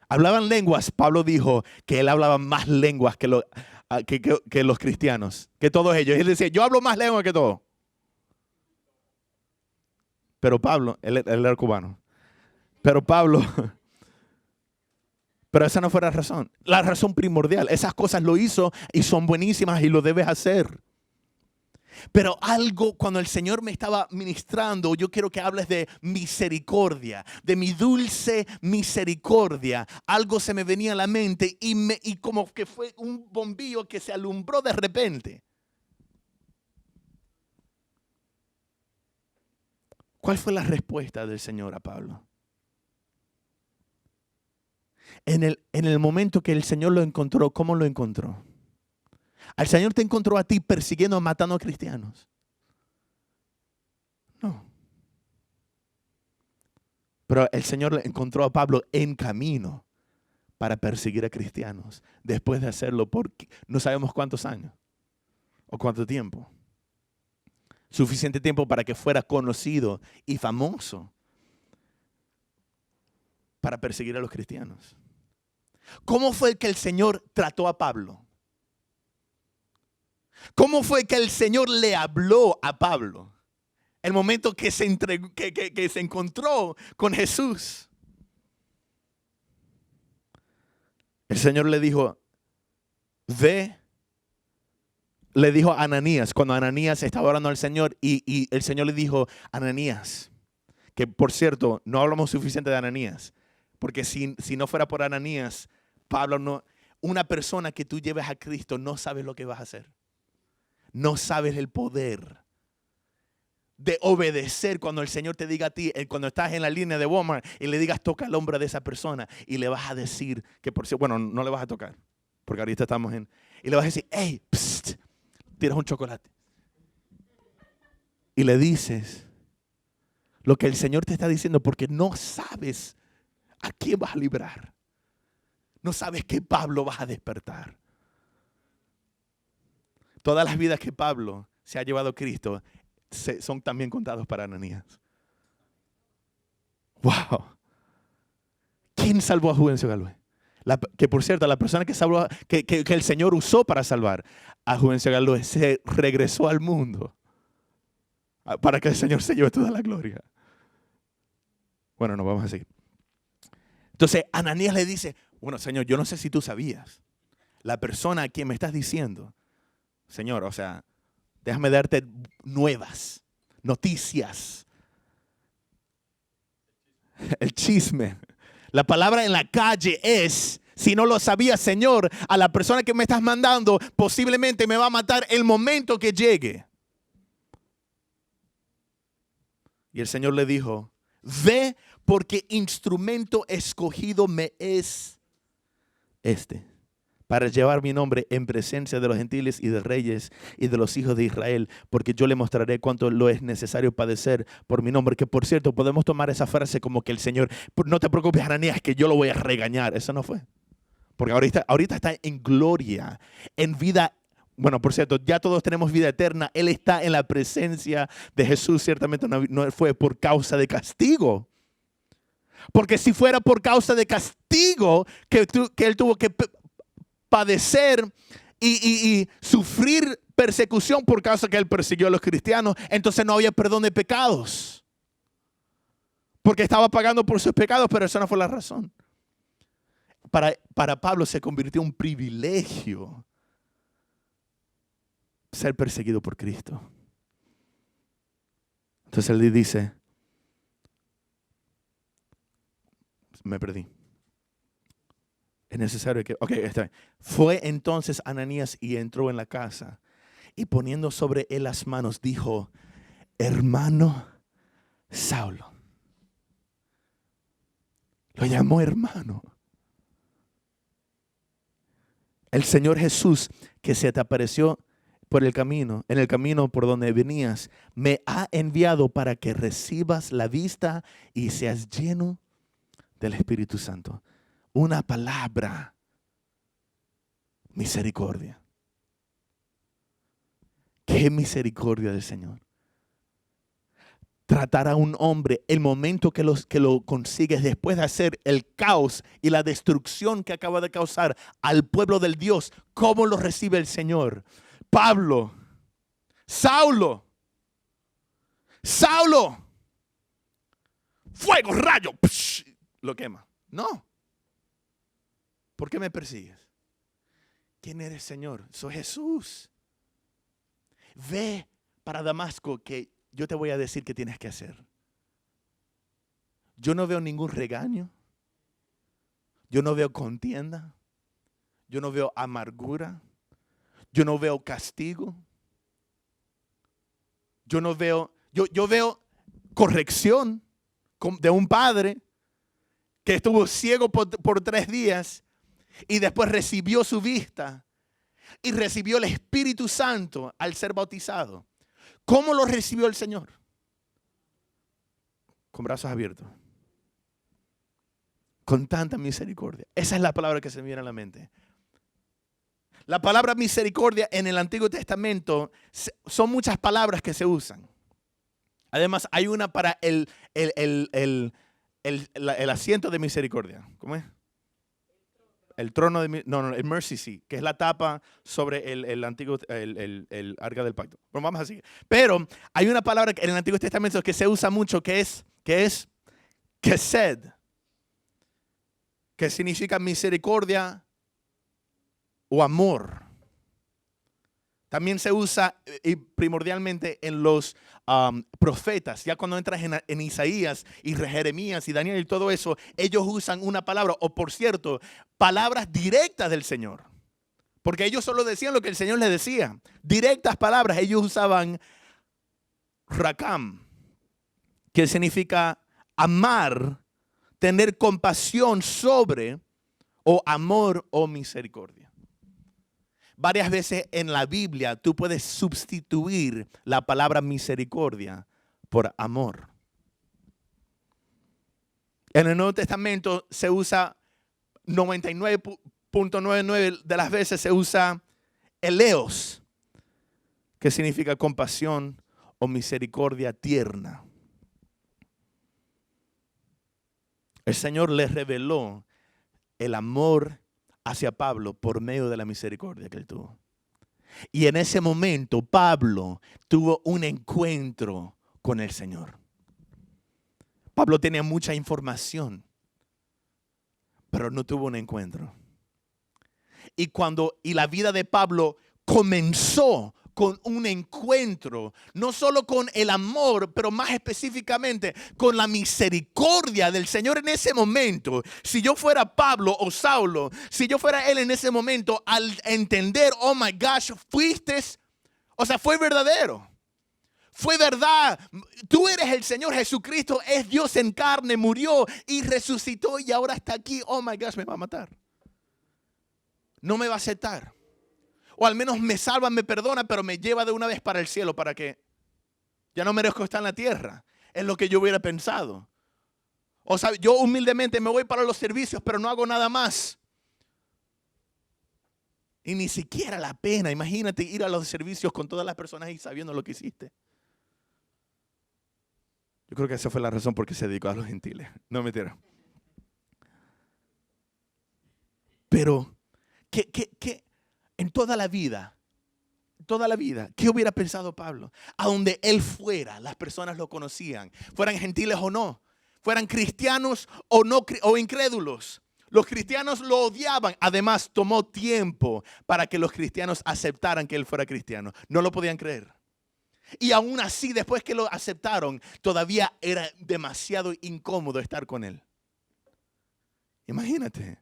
A: Hablaban lenguas. Pablo dijo que él hablaba más lenguas que los cristianos. Que todos ellos. Él decía, yo hablo más lenguas que todos. Pero Pablo, él era cubano. Pero esa no fue la razón. La razón primordial. Esas cosas lo hizo y son buenísimas y lo debes hacer. Pero algo, cuando el Señor me estaba ministrando, yo quiero que hables de misericordia, de mi dulce misericordia. Algo se me venía a la mente y como que fue un bombillo que se alumbró de repente. ¿Cuál fue la respuesta del Señor a Pablo? En el momento que el Señor lo encontró, ¿cómo lo encontró? ¿Al Señor te encontró a ti persiguiendo, matando a cristianos? No. Pero el Señor le encontró a Pablo en camino para perseguir a cristianos. Después de hacerlo por no sabemos cuántos años o cuánto tiempo. Suficiente tiempo para que fuera conocido y famoso para perseguir a los cristianos. ¿Cómo fue que el Señor trató a Pablo? ¿Cómo fue que el Señor le habló a Pablo? El momento que se encontró con Jesús. El Señor le dijo, ve. Le dijo a Ananías, cuando Ananías estaba orando al Señor y el Señor le dijo, Ananías, que por cierto, no hablamos suficiente de Ananías, porque si no fuera por Ananías, Pablo no, una persona que tú lleves a Cristo no sabes lo que vas a hacer. No sabes el poder de obedecer cuando el Señor te diga a ti, cuando estás en la línea de Walmart y le digas, toca el hombro de esa persona y le vas a decir que por cierto, bueno, no le vas a tocar, porque ahorita estamos y le vas a decir, hey, psst, tiras un chocolate. Y le dices lo que el Señor te está diciendo porque no sabes a quién vas a librar. No sabes qué Pablo vas a despertar. Todas las vidas que Pablo se ha llevado a Cristo son también contados para Ananías. ¡Wow! ¿Quién salvó a Juvencio Galvez? Que por cierto, la persona que salvó, que el Señor usó para salvar a Juvencio Galvez se regresó al mundo para que el Señor se lleve toda la gloria. Bueno, nos vamos a seguir. Entonces, Ananías le dice, bueno, Señor, yo no sé si tú sabías. La persona a quien me estás diciendo, Señor, o sea, déjame darte nuevas, noticias. El chisme. La palabra en la calle es, si no lo sabías, Señor, a la persona que me estás mandando posiblemente me va a matar el momento que llegue. Y el Señor le dijo, ve porque instrumento escogido me es este, para llevar mi nombre en presencia de los gentiles y de reyes y de los hijos de Israel, porque yo le mostraré cuánto lo es necesario padecer por mi nombre. Que por cierto, podemos tomar esa frase como que el Señor, no te preocupes, Ananías, que yo lo voy a regañar. Eso no fue. Porque ahorita está en gloria, en vida. Bueno, por cierto, ya todos tenemos vida eterna. Él está en la presencia de Jesús. Ciertamente no fue por causa de castigo. Porque si fuera por causa de castigo que él tuvo que padecer y sufrir persecución por causa que él persiguió a los cristianos, entonces no había perdón de pecados. Porque estaba pagando por sus pecados, pero esa no fue la razón. Para Pablo se convirtió en un privilegio ser perseguido por Cristo. Entonces él dice, me perdí. Es necesario que, ok, está bien. Fue entonces Ananías y entró en la casa y poniendo sobre él las manos dijo, hermano Saulo. Lo llamó hermano. El Señor Jesús que se te apareció por el camino, en el camino por donde venías, me ha enviado para que recibas la vista y seas lleno del Espíritu Santo. Una palabra, misericordia. Qué misericordia del Señor. Tratar a un hombre, el momento que lo consigues después de hacer el caos y la destrucción que acaba de causar al pueblo del Dios, ¿cómo lo recibe el Señor? Pablo, Saulo, fuego, rayo, lo quema. No. ¿Por qué me persigues? ¿Quién eres, Señor? Soy Jesús. Ve para Damasco que yo te voy a decir qué tienes que hacer. Yo no veo ningún regaño. Yo no veo contienda. Yo no veo amargura. Yo no veo castigo. Yo no veo, yo veo corrección de un padre que estuvo ciego por 3 días y después recibió su vista y recibió el Espíritu Santo al ser bautizado. ¿Cómo lo recibió el Señor? Con brazos abiertos. Con tanta misericordia. Esa es la palabra que se me viene a la mente. La palabra misericordia en el Antiguo Testamento son muchas palabras que se usan. Además, hay una para el asiento de misericordia. ¿Cómo es? El trono de el mercy seat, que es la tapa sobre el antiguo, el arca del pacto. Bueno, vamos a seguir. Pero hay una palabra en el Antiguo Testamento que se usa mucho, que es kesed, que significa misericordia o amor. También se usa primordialmente en los profetas. Ya cuando entras en Isaías y Jeremías y Daniel y todo eso, ellos usan una palabra, o por cierto, palabras directas del Señor. Porque ellos solo decían lo que el Señor les decía. Directas palabras. Ellos usaban rakam, que significa amar, tener compasión sobre, o amor o misericordia. Varias veces en la Biblia tú puedes sustituir la palabra misericordia por amor. En el Nuevo Testamento se usa 99.99 de las veces se usa eleos, que significa compasión o misericordia tierna. El Señor les reveló el amor hacia Pablo por medio de la misericordia que él tuvo. Y en ese momento Pablo tuvo un encuentro con el Señor. Pablo tenía mucha información, pero no tuvo un encuentro. Y la vida de Pablo comenzó con un encuentro, no solo con el amor, pero más específicamente con la misericordia del Señor en ese momento. Si yo fuera Pablo o Saulo, si yo fuera él en ese momento, al entender, oh my gosh, fue verdadero. Fue verdad, tú eres el Señor Jesucristo, es Dios en carne, murió y resucitó y ahora está aquí. Oh my gosh, me va a matar. No me va a aceptar. O al menos me salva, me perdona, pero me lleva de una vez para el cielo para que ya no merezco estar en la tierra. Es lo que yo hubiera pensado. O sea, yo humildemente me voy para los servicios, pero no hago nada más. Y ni siquiera la pena. Imagínate ir a los servicios con todas las personas ahí sabiendo lo que hiciste. Yo creo que esa fue la razón por qué se dedicó a los gentiles. No mentira. Pero, ¿qué? En toda la vida, ¿qué hubiera pensado Pablo? A donde él fuera, las personas lo conocían. Fueran gentiles o no. Fueran cristianos o no, o incrédulos. Los cristianos lo odiaban. Además, tomó tiempo para que los cristianos aceptaran que él fuera cristiano. No lo podían creer. Y aún así, después que lo aceptaron, todavía era demasiado incómodo estar con él. Imagínate,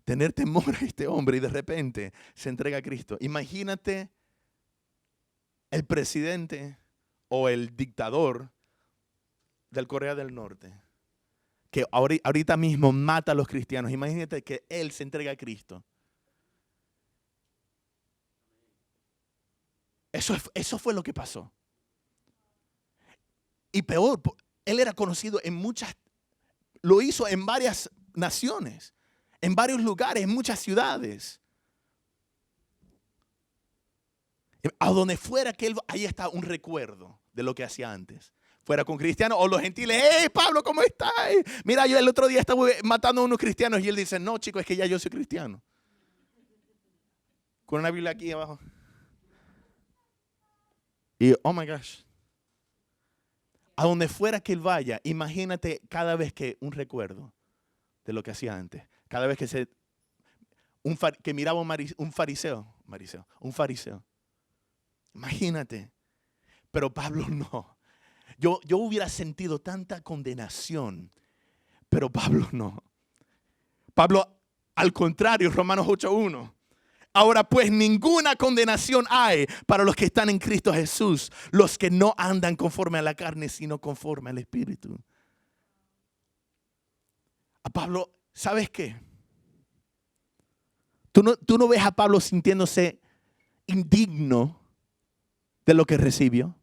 A: tener temor a este hombre y de repente se entrega a Cristo. Imagínate el presidente o el dictador del Corea del Norte, que ahorita mismo mata a los cristianos. Imagínate que él se entrega a Cristo. Eso fue lo que pasó. Y peor, él era conocido lo hizo en varias naciones, en varios lugares, en muchas ciudades. A donde fuera que él, ahí está un recuerdo de lo que hacía antes. Fuera con cristianos o los gentiles, ¡hey Pablo, ¿cómo estás? Mira, yo el otro día estaba matando a unos cristianos y él dice, no chicos, es que ya yo soy cristiano. Con una Biblia aquí abajo. Y oh my gosh. A donde fuera que él vaya, imagínate cada vez que un recuerdo de lo que hacía antes. Cada vez que miraba un fariseo. Imagínate. Pero Pablo no. Yo hubiera sentido tanta condenación, pero Pablo no. Pablo, al contrario, Romanos 8:1. Ahora pues ninguna condenación hay para los que están en Cristo Jesús, los que no andan conforme a la carne, sino conforme al Espíritu. A Pablo, ¿sabes qué? Tú no ves a Pablo sintiéndose indigno de lo que recibió.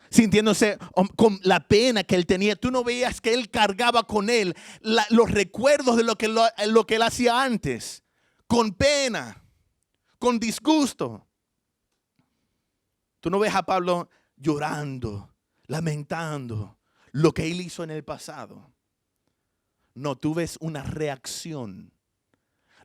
A: Sintiéndose con la pena que él tenía. Tú no veías que él cargaba con él los recuerdos de lo que él hacía antes. Con pena, con disgusto. Tú no ves a Pablo llorando, lamentando lo que él hizo en el pasado. No, tú ves una reacción.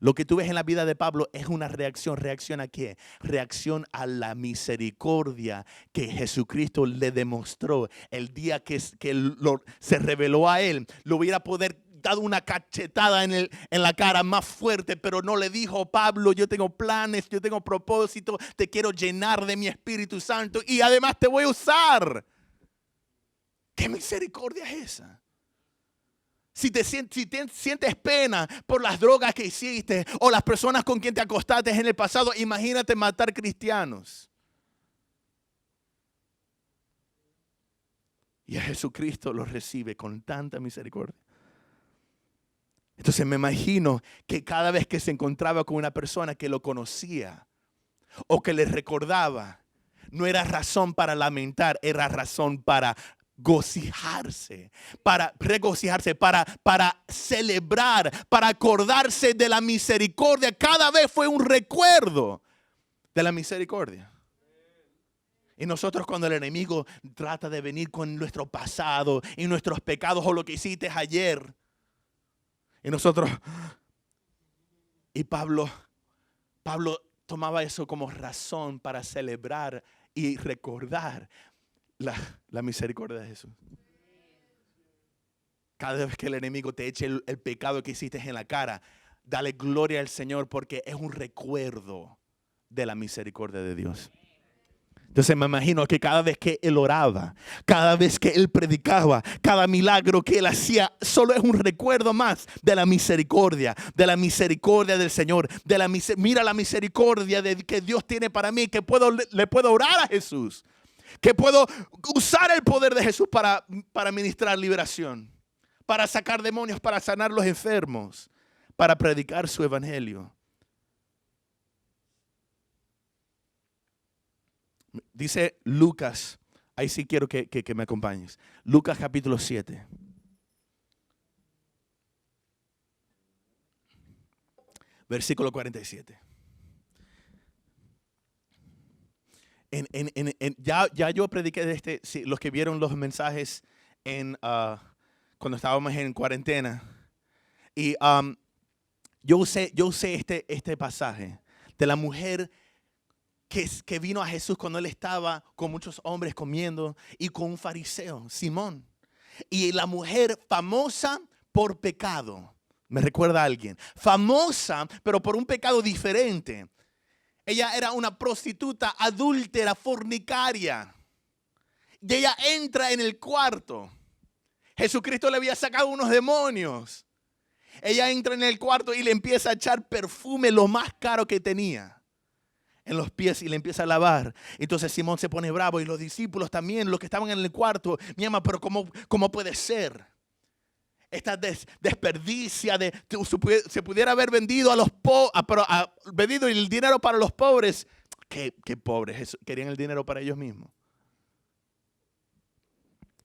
A: Lo que tú ves en la vida de Pablo es una reacción. ¿Reacción a qué? Reacción a la misericordia que Jesucristo le demostró el día que se reveló a él. Lo hubiera poder dado una cachetada en la cara más fuerte, pero no le dijo, Pablo, yo tengo planes, yo tengo propósitos, te quiero llenar de mi Espíritu Santo y además te voy a usar. ¿Qué misericordia es esa? Si sientes pena por las drogas que hiciste o las personas con quien te acostaste en el pasado, imagínate matar cristianos. Y a Jesucristo los recibe con tanta misericordia. Entonces me imagino que cada vez que se encontraba con una persona que lo conocía o que le recordaba, no era razón para lamentar, era razón para regocijarse, para celebrar, para acordarse de la misericordia. Cada vez fue un recuerdo de la misericordia. Y nosotros cuando el enemigo trata de venir con nuestro pasado y nuestros pecados o lo que hiciste ayer, y Pablo tomaba eso como razón para celebrar y recordar la misericordia de Jesús. Cada vez que el enemigo te eche el pecado que hiciste en la cara, dale gloria al Señor porque es un recuerdo de la misericordia de Dios. Entonces me imagino que cada vez que él oraba, cada vez que él predicaba, cada milagro que él hacía, solo es un recuerdo más de la misericordia del Señor. Mira la misericordia que Dios tiene para mí, que le puedo orar a Jesús, que puedo usar el poder de Jesús para ministrar liberación, para sacar demonios, para sanar los enfermos, para predicar su evangelio. Dice Lucas, ahí sí quiero que me acompañes. Lucas capítulo 7. Versículo 47. Ya yo prediqué de los que vieron los mensajes cuando estábamos en cuarentena. Y yo usé este pasaje de la mujer que vino a Jesús cuando él estaba con muchos hombres comiendo y con un fariseo, Simón. Y la mujer famosa por pecado. Me recuerda a alguien. Famosa, pero por un pecado diferente. Ella era una prostituta, adúltera, fornicaria. Y ella entra en el cuarto. Jesucristo le había sacado unos demonios. Ella entra en el cuarto y le empieza a echar perfume, lo más caro que tenía, en los pies y le empieza a lavar. Entonces Simón se pone bravo y los discípulos también, los que estaban en el cuarto, mi ama, pero ¿cómo puede ser? Esta desperdicia se pudiera haber vendido vendido el dinero para los pobres. Qué pobres, querían el dinero para ellos mismos.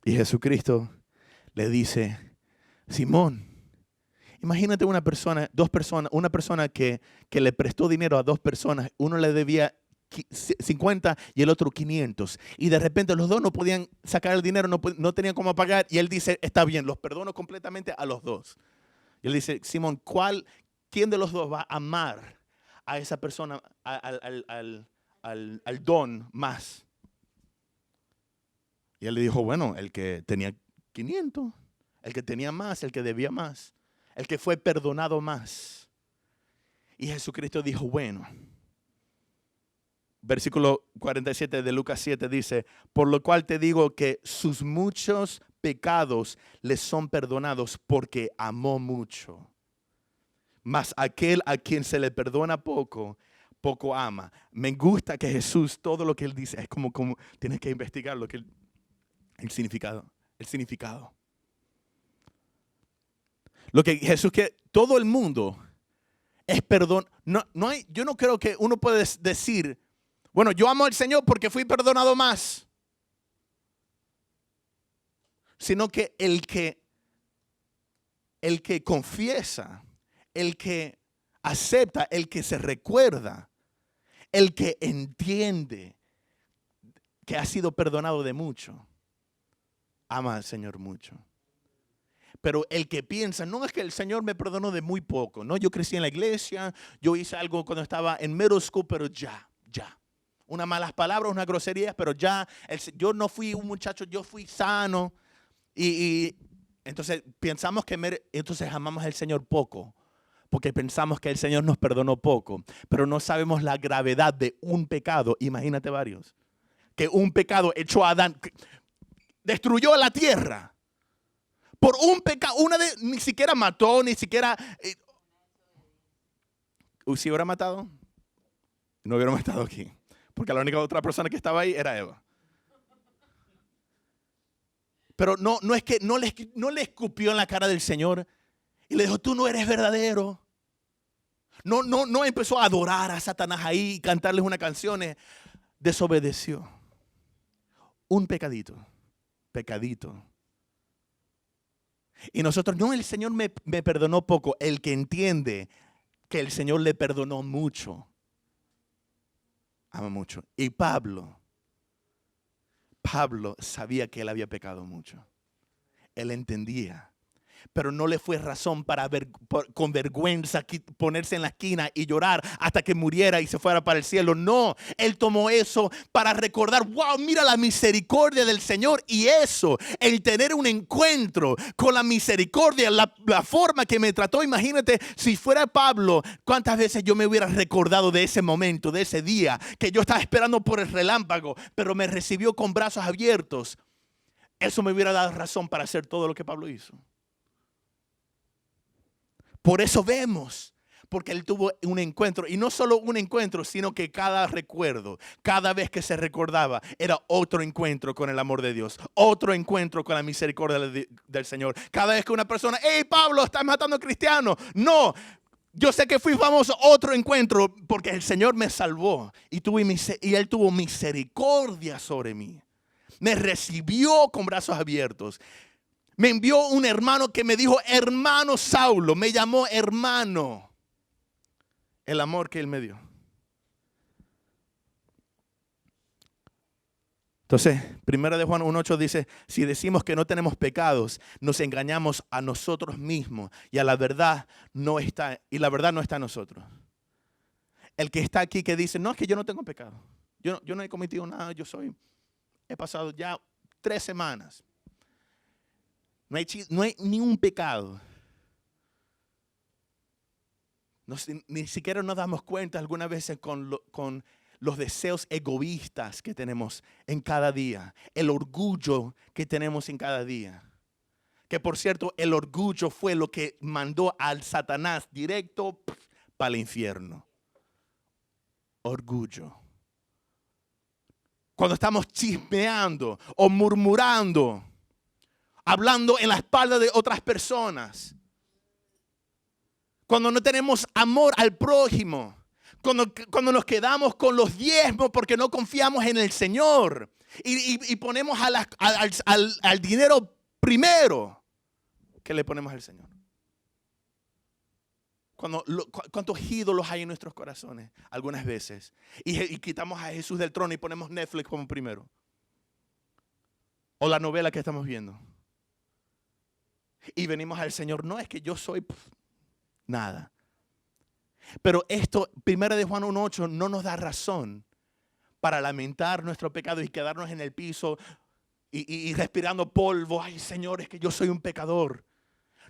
A: Y Jesucristo le dice, Simón, imagínate una persona que le prestó dinero a dos personas. Uno le debía 50 y el otro 500. Y de repente los dos no podían sacar el dinero, no tenían cómo pagar. Y él dice, está bien, los perdono completamente a los dos. Y él dice, Simón, ¿quién de los dos va a amar a esa persona, al don más? Y él le dijo, bueno, el que tenía 500, el que tenía más, el que debía más, el que fue perdonado más. Y Jesucristo dijo, bueno, versículo 47 de Lucas 7 dice, por lo cual te digo que sus muchos pecados les son perdonados porque amó mucho. Mas aquel a quien se le perdona poco, poco ama. Me gusta que Jesús, todo lo que él dice, es como tienes que investigar el significado. Lo que Jesús quiere, todo el mundo es perdón. Yo no creo que uno puede decir, bueno, yo amo al Señor porque fui perdonado más. Sino que el que confiesa, el que acepta, el que se recuerda, el que entiende que ha sido perdonado de mucho, ama al Señor mucho. Pero el que piensa, no es que el Señor me perdonó de muy poco, no, yo crecí en la iglesia, yo hice algo cuando estaba en middle school, pero ya. Unas malas palabras, unas groserías, pero ya, yo no fui un muchacho, yo fui sano. Y entonces pensamos entonces amamos al Señor poco, porque pensamos que el Señor nos perdonó poco, pero no sabemos la gravedad de un pecado. Imagínate varios. Que un pecado hecho a Adán, destruyó la tierra. Por un pecado, ni siquiera mató, ni siquiera... si hubiera matado, no hubiera matado aquí. Porque la única otra persona que estaba ahí era Eva. Pero no es que no le escupió en la cara del Señor y le dijo, tú no eres verdadero. No empezó a adorar a Satanás ahí y cantarles unas canciones. Desobedeció. Un pecadito. Y nosotros, no, el Señor me perdonó poco. El que entiende que el Señor le perdonó mucho, ama mucho. Y Pablo sabía que él había pecado mucho. Él entendía. Pero no le fue razón para con vergüenza ponerse en la esquina y llorar hasta que muriera y se fuera para el cielo. No, él tomó eso para recordar, wow, mira la misericordia del Señor. Y eso, el tener un encuentro con la misericordia, la forma que me trató. Imagínate, si fuera Pablo, cuántas veces yo me hubiera recordado de ese momento, de ese día, que yo estaba esperando por el relámpago, pero me recibió con brazos abiertos. Eso me hubiera dado razón para hacer todo lo que Pablo hizo. Por eso vemos, porque él tuvo un encuentro, y no solo un encuentro, sino que cada recuerdo, cada vez que se recordaba, era otro encuentro con el amor de Dios, otro encuentro con la misericordia del Señor. Cada vez que una persona, hey Pablo, estás matando a cristianos. No, yo sé que fui famoso, otro encuentro, porque el Señor me salvó y él tuvo misericordia sobre mí. Me recibió con brazos abiertos. Me envió un hermano que me dijo, hermano Saulo, me llamó hermano. El amor que él me dio. Entonces, 1 de Juan 1:8 dice, si decimos que no tenemos pecados, nos engañamos a nosotros mismos y la verdad no está en nosotros. El que está aquí que dice, no, es que yo no tengo pecado. Yo no he cometido nada, he pasado ya 3 semanas. No hay ni un pecado. Ni siquiera nos damos cuenta algunas veces con los deseos egoístas que tenemos en cada día. El orgullo que tenemos en cada día. Que por cierto, el orgullo fue lo que mandó al Satanás directo para el infierno. Orgullo. Cuando estamos chismeando o murmurando, hablando en la espalda de otras personas. Cuando no tenemos amor al prójimo. Cuando nos quedamos con los diezmos porque no confiamos en el Señor. Y ponemos al dinero primero que le ponemos al Señor. ¿Cuántos ídolos hay en nuestros corazones? Algunas veces. Y quitamos a Jesús del trono y ponemos Netflix como primero. O la novela que estamos viendo. Y venimos al Señor, no es que yo soy nada. Pero esto, 1 de Juan 1:8, no nos da razón para lamentar nuestro pecado y quedarnos en el piso y respirando polvo. Ay, Señor, es que yo soy un pecador.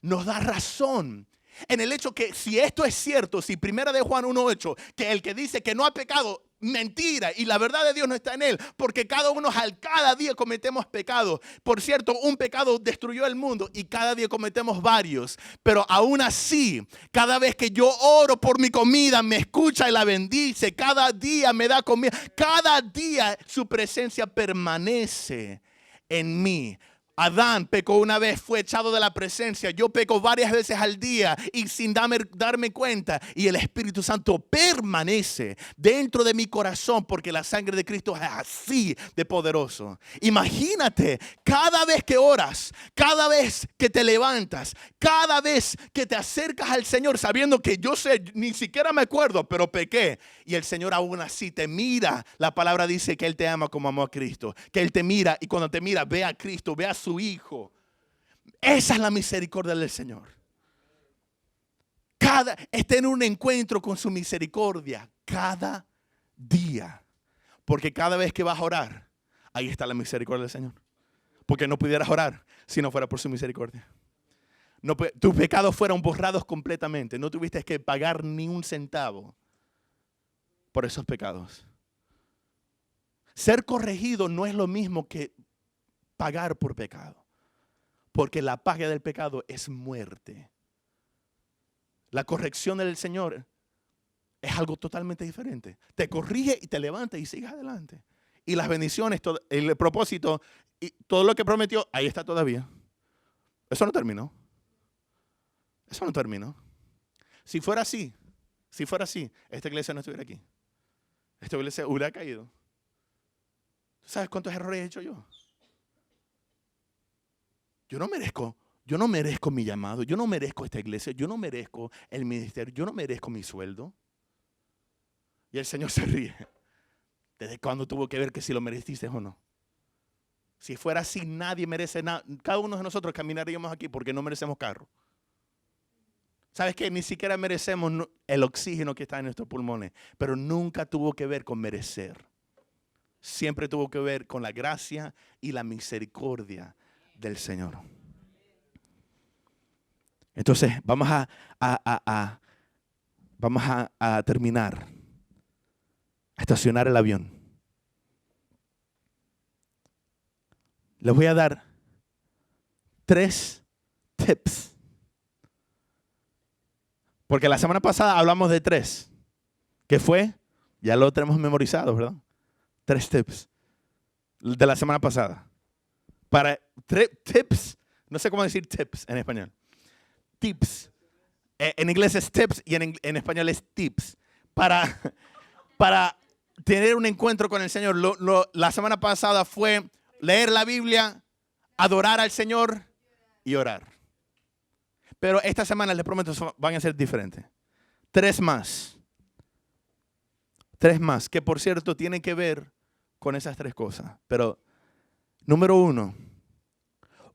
A: Nos da razón en el hecho que si esto es cierto, si 1 de Juan 1:8, que el que dice que no ha pecado, mentira, y la verdad de Dios no está en él, porque cada día cometemos pecados. Por cierto, un pecado destruyó el mundo y cada día cometemos varios, pero aún así, cada vez que yo oro por mi comida, me escucha y la bendice, cada día me da comida, cada día su presencia permanece en mí. Adán pecó una vez, fue echado de la presencia. Yo peco varias veces al día y sin darme cuenta. Y el Espíritu Santo permanece dentro de mi corazón porque la sangre de Cristo es así de poderoso. Imagínate, cada vez que oras, cada vez que te levantas, cada vez que te acercas al Señor sabiendo que yo sé, ni siquiera me acuerdo, pero pequé. Y el Señor aún así te mira. La palabra dice que Él te ama como amó a Cristo. Que Él te mira y cuando te mira ve a Cristo, ve a su Hijo. Esa es la misericordia del Señor. Es tener un encuentro con su misericordia cada día. Porque cada vez que vas a orar, ahí está la misericordia del Señor. Porque no pudieras orar si no fuera por su misericordia. No, tus pecados fueron borrados completamente. No tuviste que pagar ni un centavo por esos pecados. Ser corregido no es lo mismo que pagar por pecado. Porque la paga del pecado es muerte. La corrección del Señor es algo totalmente diferente. Te corrige y te levanta y sigues adelante. Y las bendiciones, el propósito y todo lo que prometió, ahí está todavía. Eso no terminó. Eso no terminó. Si fuera así, esta iglesia no estuviera aquí. Esta iglesia hubiera caído. ¿Sabes cuántos errores he hecho yo? Yo no merezco mi llamado, yo no merezco esta iglesia, yo no merezco el ministerio, yo no merezco mi sueldo. Y el Señor se ríe. ¿Desde cuándo tuvo que ver que si lo mereciste o no? Si fuera así, nadie merece nada. Cada uno de nosotros caminaríamos aquí porque no merecemos carro. ¿Sabes qué? Ni siquiera merecemos el oxígeno que está en nuestros pulmones, pero nunca tuvo que ver con merecer. Siempre tuvo que ver con la gracia y la misericordia del Señor. Entonces, vamos a terminar, a estacionar el avión. Les voy a dar 3 tips. Porque la semana pasada hablamos de 3. ¿Qué fue? Ya lo tenemos memorizado, ¿verdad? 3 tips de la semana pasada. Para tips, no sé cómo decir tips en español. Tips. En inglés es tips y en español es tips. Para tener un encuentro con el Señor. La semana pasada fue leer la Biblia, adorar al Señor y orar. Pero esta semana les prometo van a ser diferentes. 3 más. 3 más, que por cierto tienen que ver con esas 3 cosas. Pero, número 1,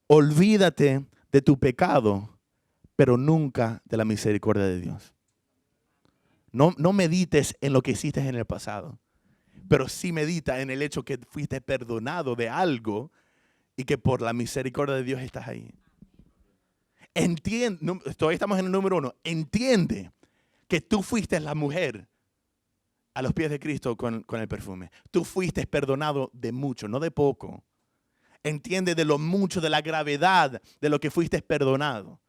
A: olvídate de tu pecado, pero nunca de la misericordia de Dios. No medites en lo que hiciste en el pasado, pero sí medita en el hecho que fuiste perdonado de algo y que por la misericordia de Dios estás ahí. Todavía estamos en el número 1. Entiende que tú fuiste la mujer a los pies de Cristo con el perfume. Tú fuiste perdonado de mucho, no de poco. Entiende de lo mucho, de la gravedad de lo que fuiste perdonado.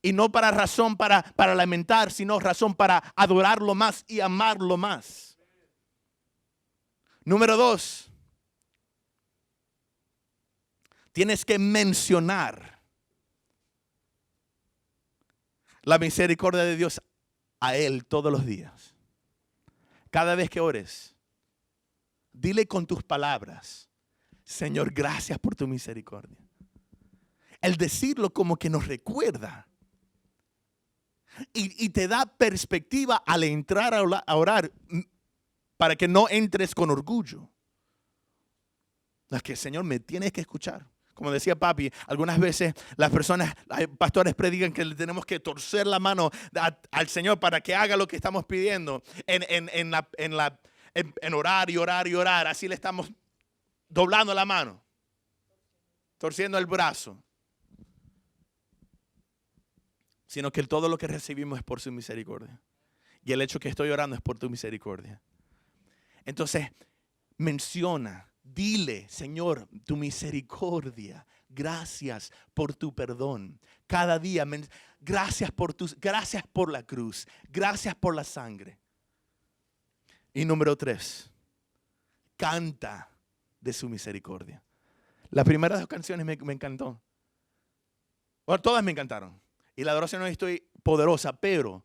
A: Y no para razón para lamentar, sino razón para adorarlo más y amarlo más. Número 2. Tienes que mencionar la misericordia de Dios a Él todos los días. Cada vez que ores, dile con tus palabras, Señor, gracias por tu misericordia. El decirlo como que nos recuerda y te da perspectiva al entrar a orar para que no entres con orgullo. Es que, Señor, me tienes que escuchar. Como decía papi, algunas veces las pastores predican que le tenemos que torcer la mano al Señor para que haga lo que estamos pidiendo en orar y orar y orar. Así le estamos doblando la mano, torciendo el brazo. Sino que todo lo que recibimos es por su misericordia. Y el hecho que estoy orando es por tu misericordia. Entonces, menciona. Dile, Señor, tu misericordia, gracias por tu perdón. Cada día, gracias por la cruz, gracias por la sangre. Y número 3, canta de su misericordia. Las primeras 2 canciones me encantó. Bueno, todas me encantaron. Y la adoración hoy estoy poderosa, pero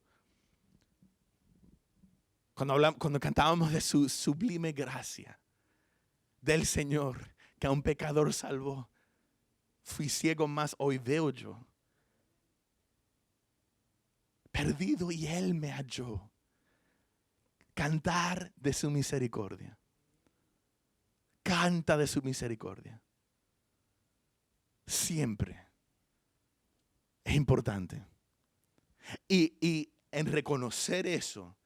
A: cuando cantábamos de su sublime gracia, del Señor, que a un pecador salvó. Fui ciego, mas hoy veo yo. Perdido y Él me halló. Cantar de su misericordia. Canta de su misericordia. Siempre. Es importante. Y en reconocer eso,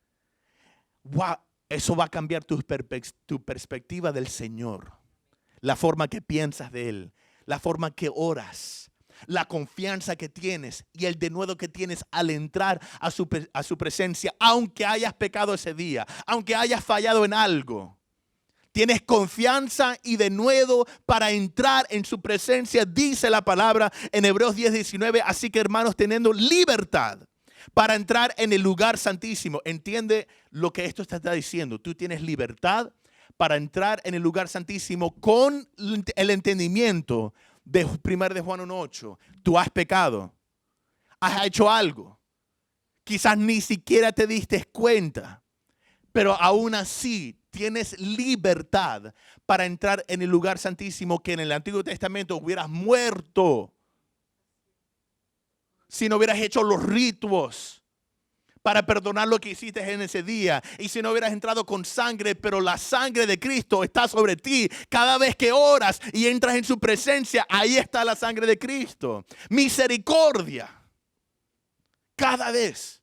A: wow, eso va a cambiar tu perspectiva del Señor, la forma que piensas de Él, la forma que oras, la confianza que tienes y el denuedo que tienes al entrar a su presencia, aunque hayas pecado ese día, aunque hayas fallado en algo. Tienes confianza y denuedo para entrar en su presencia, dice la palabra en Hebreos 10:19. Así que, hermanos, teniendo libertad para entrar en el lugar santísimo. Entiende lo que esto te está diciendo. Tú tienes libertad para entrar en el lugar santísimo con el entendimiento de 1 de Juan 1:8. Tú has pecado. Has hecho algo. Quizás ni siquiera te diste cuenta. Pero aún así tienes libertad para entrar en el lugar santísimo que en el Antiguo Testamento hubieras muerto si no hubieras hecho los ritos para perdonar lo que hiciste en ese día. Y si no hubieras entrado con sangre, pero la sangre de Cristo está sobre ti. Cada vez que oras y entras en su presencia, ahí está la sangre de Cristo. Misericordia. Cada vez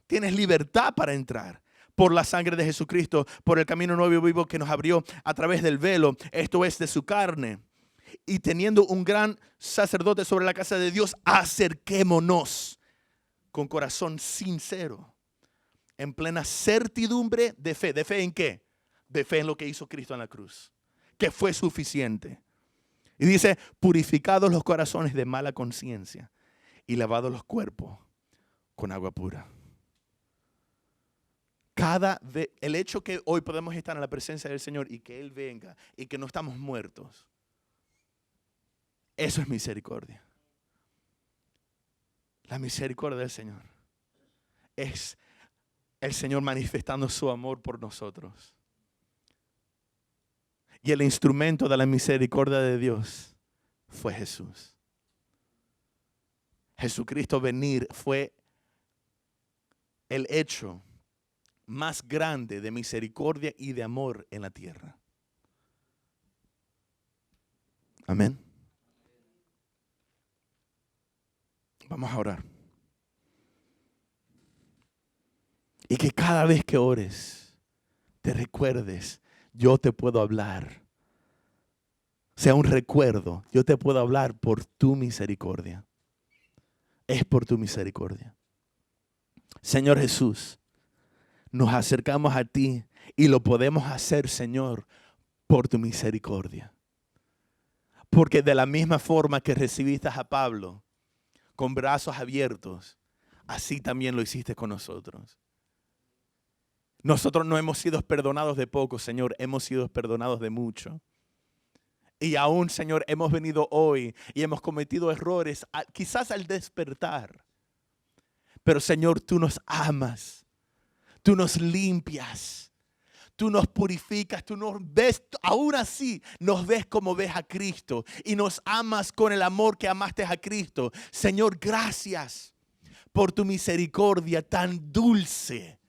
A: tienes libertad para entrar por la sangre de Jesucristo, por el camino nuevo y vivo que nos abrió a través del velo, esto es de su carne. Y teniendo un gran sacerdote sobre la casa de Dios, acerquémonos con corazón sincero, en plena certidumbre de fe. ¿De fe en qué? De fe en lo que hizo Cristo en la cruz, que fue suficiente. Y dice, purificados los corazones de mala conciencia y lavados los cuerpos con agua pura. El hecho que hoy podemos estar en la presencia del Señor y que Él venga y que no estamos muertos, eso es misericordia. La misericordia del Señor es el Señor manifestando su amor por nosotros. Y el instrumento de la misericordia de Dios fue Jesús. Jesucristo venir fue el hecho más grande de misericordia y de amor en la tierra. Amén. Vamos a orar. Y que cada vez que ores, te recuerdes, yo te puedo hablar. Sea un recuerdo, yo te puedo hablar por tu misericordia. Es por tu misericordia. Señor Jesús, nos acercamos a ti y lo podemos hacer, Señor, por tu misericordia. Porque de la misma forma que recibiste a Pablo con brazos abiertos, así también lo hiciste con nosotros. Nosotros no hemos sido perdonados de poco, Señor, hemos sido perdonados de mucho. Y aún, Señor, hemos venido hoy y hemos cometido errores, quizás al despertar. Pero, Señor, tú nos amas, tú nos limpias, tú nos purificas, tú nos ves, aún así nos ves como ves a Cristo y nos amas con el amor que amaste a Cristo. Señor, gracias por tu misericordia tan dulce.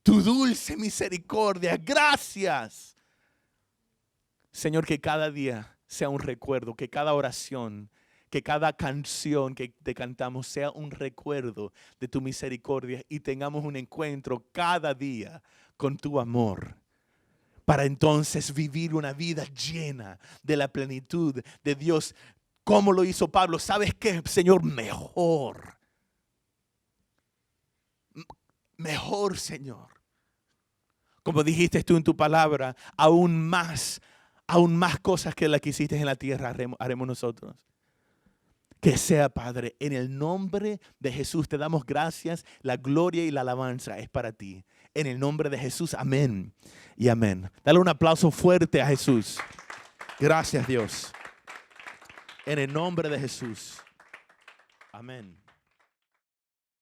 A: Tu dulce misericordia, gracias. Señor, que cada día sea un recuerdo, que cada oración, que cada canción que te cantamos sea un recuerdo de tu misericordia y tengamos un encuentro cada día con tu amor. Para entonces vivir una vida llena de la plenitud de Dios. ¿Cómo lo hizo Pablo? ¿Sabes qué, Señor? Mejor. Mejor, Señor. Como dijiste tú en tu palabra, aún más cosas que las que hiciste en la tierra haremos nosotros. Que sea, Padre, en el nombre de Jesús te damos gracias, la gloria y la alabanza es para ti. En el nombre de Jesús, amén y amén. Dale un aplauso fuerte a Jesús. Gracias, Dios. En el nombre de Jesús. Amén.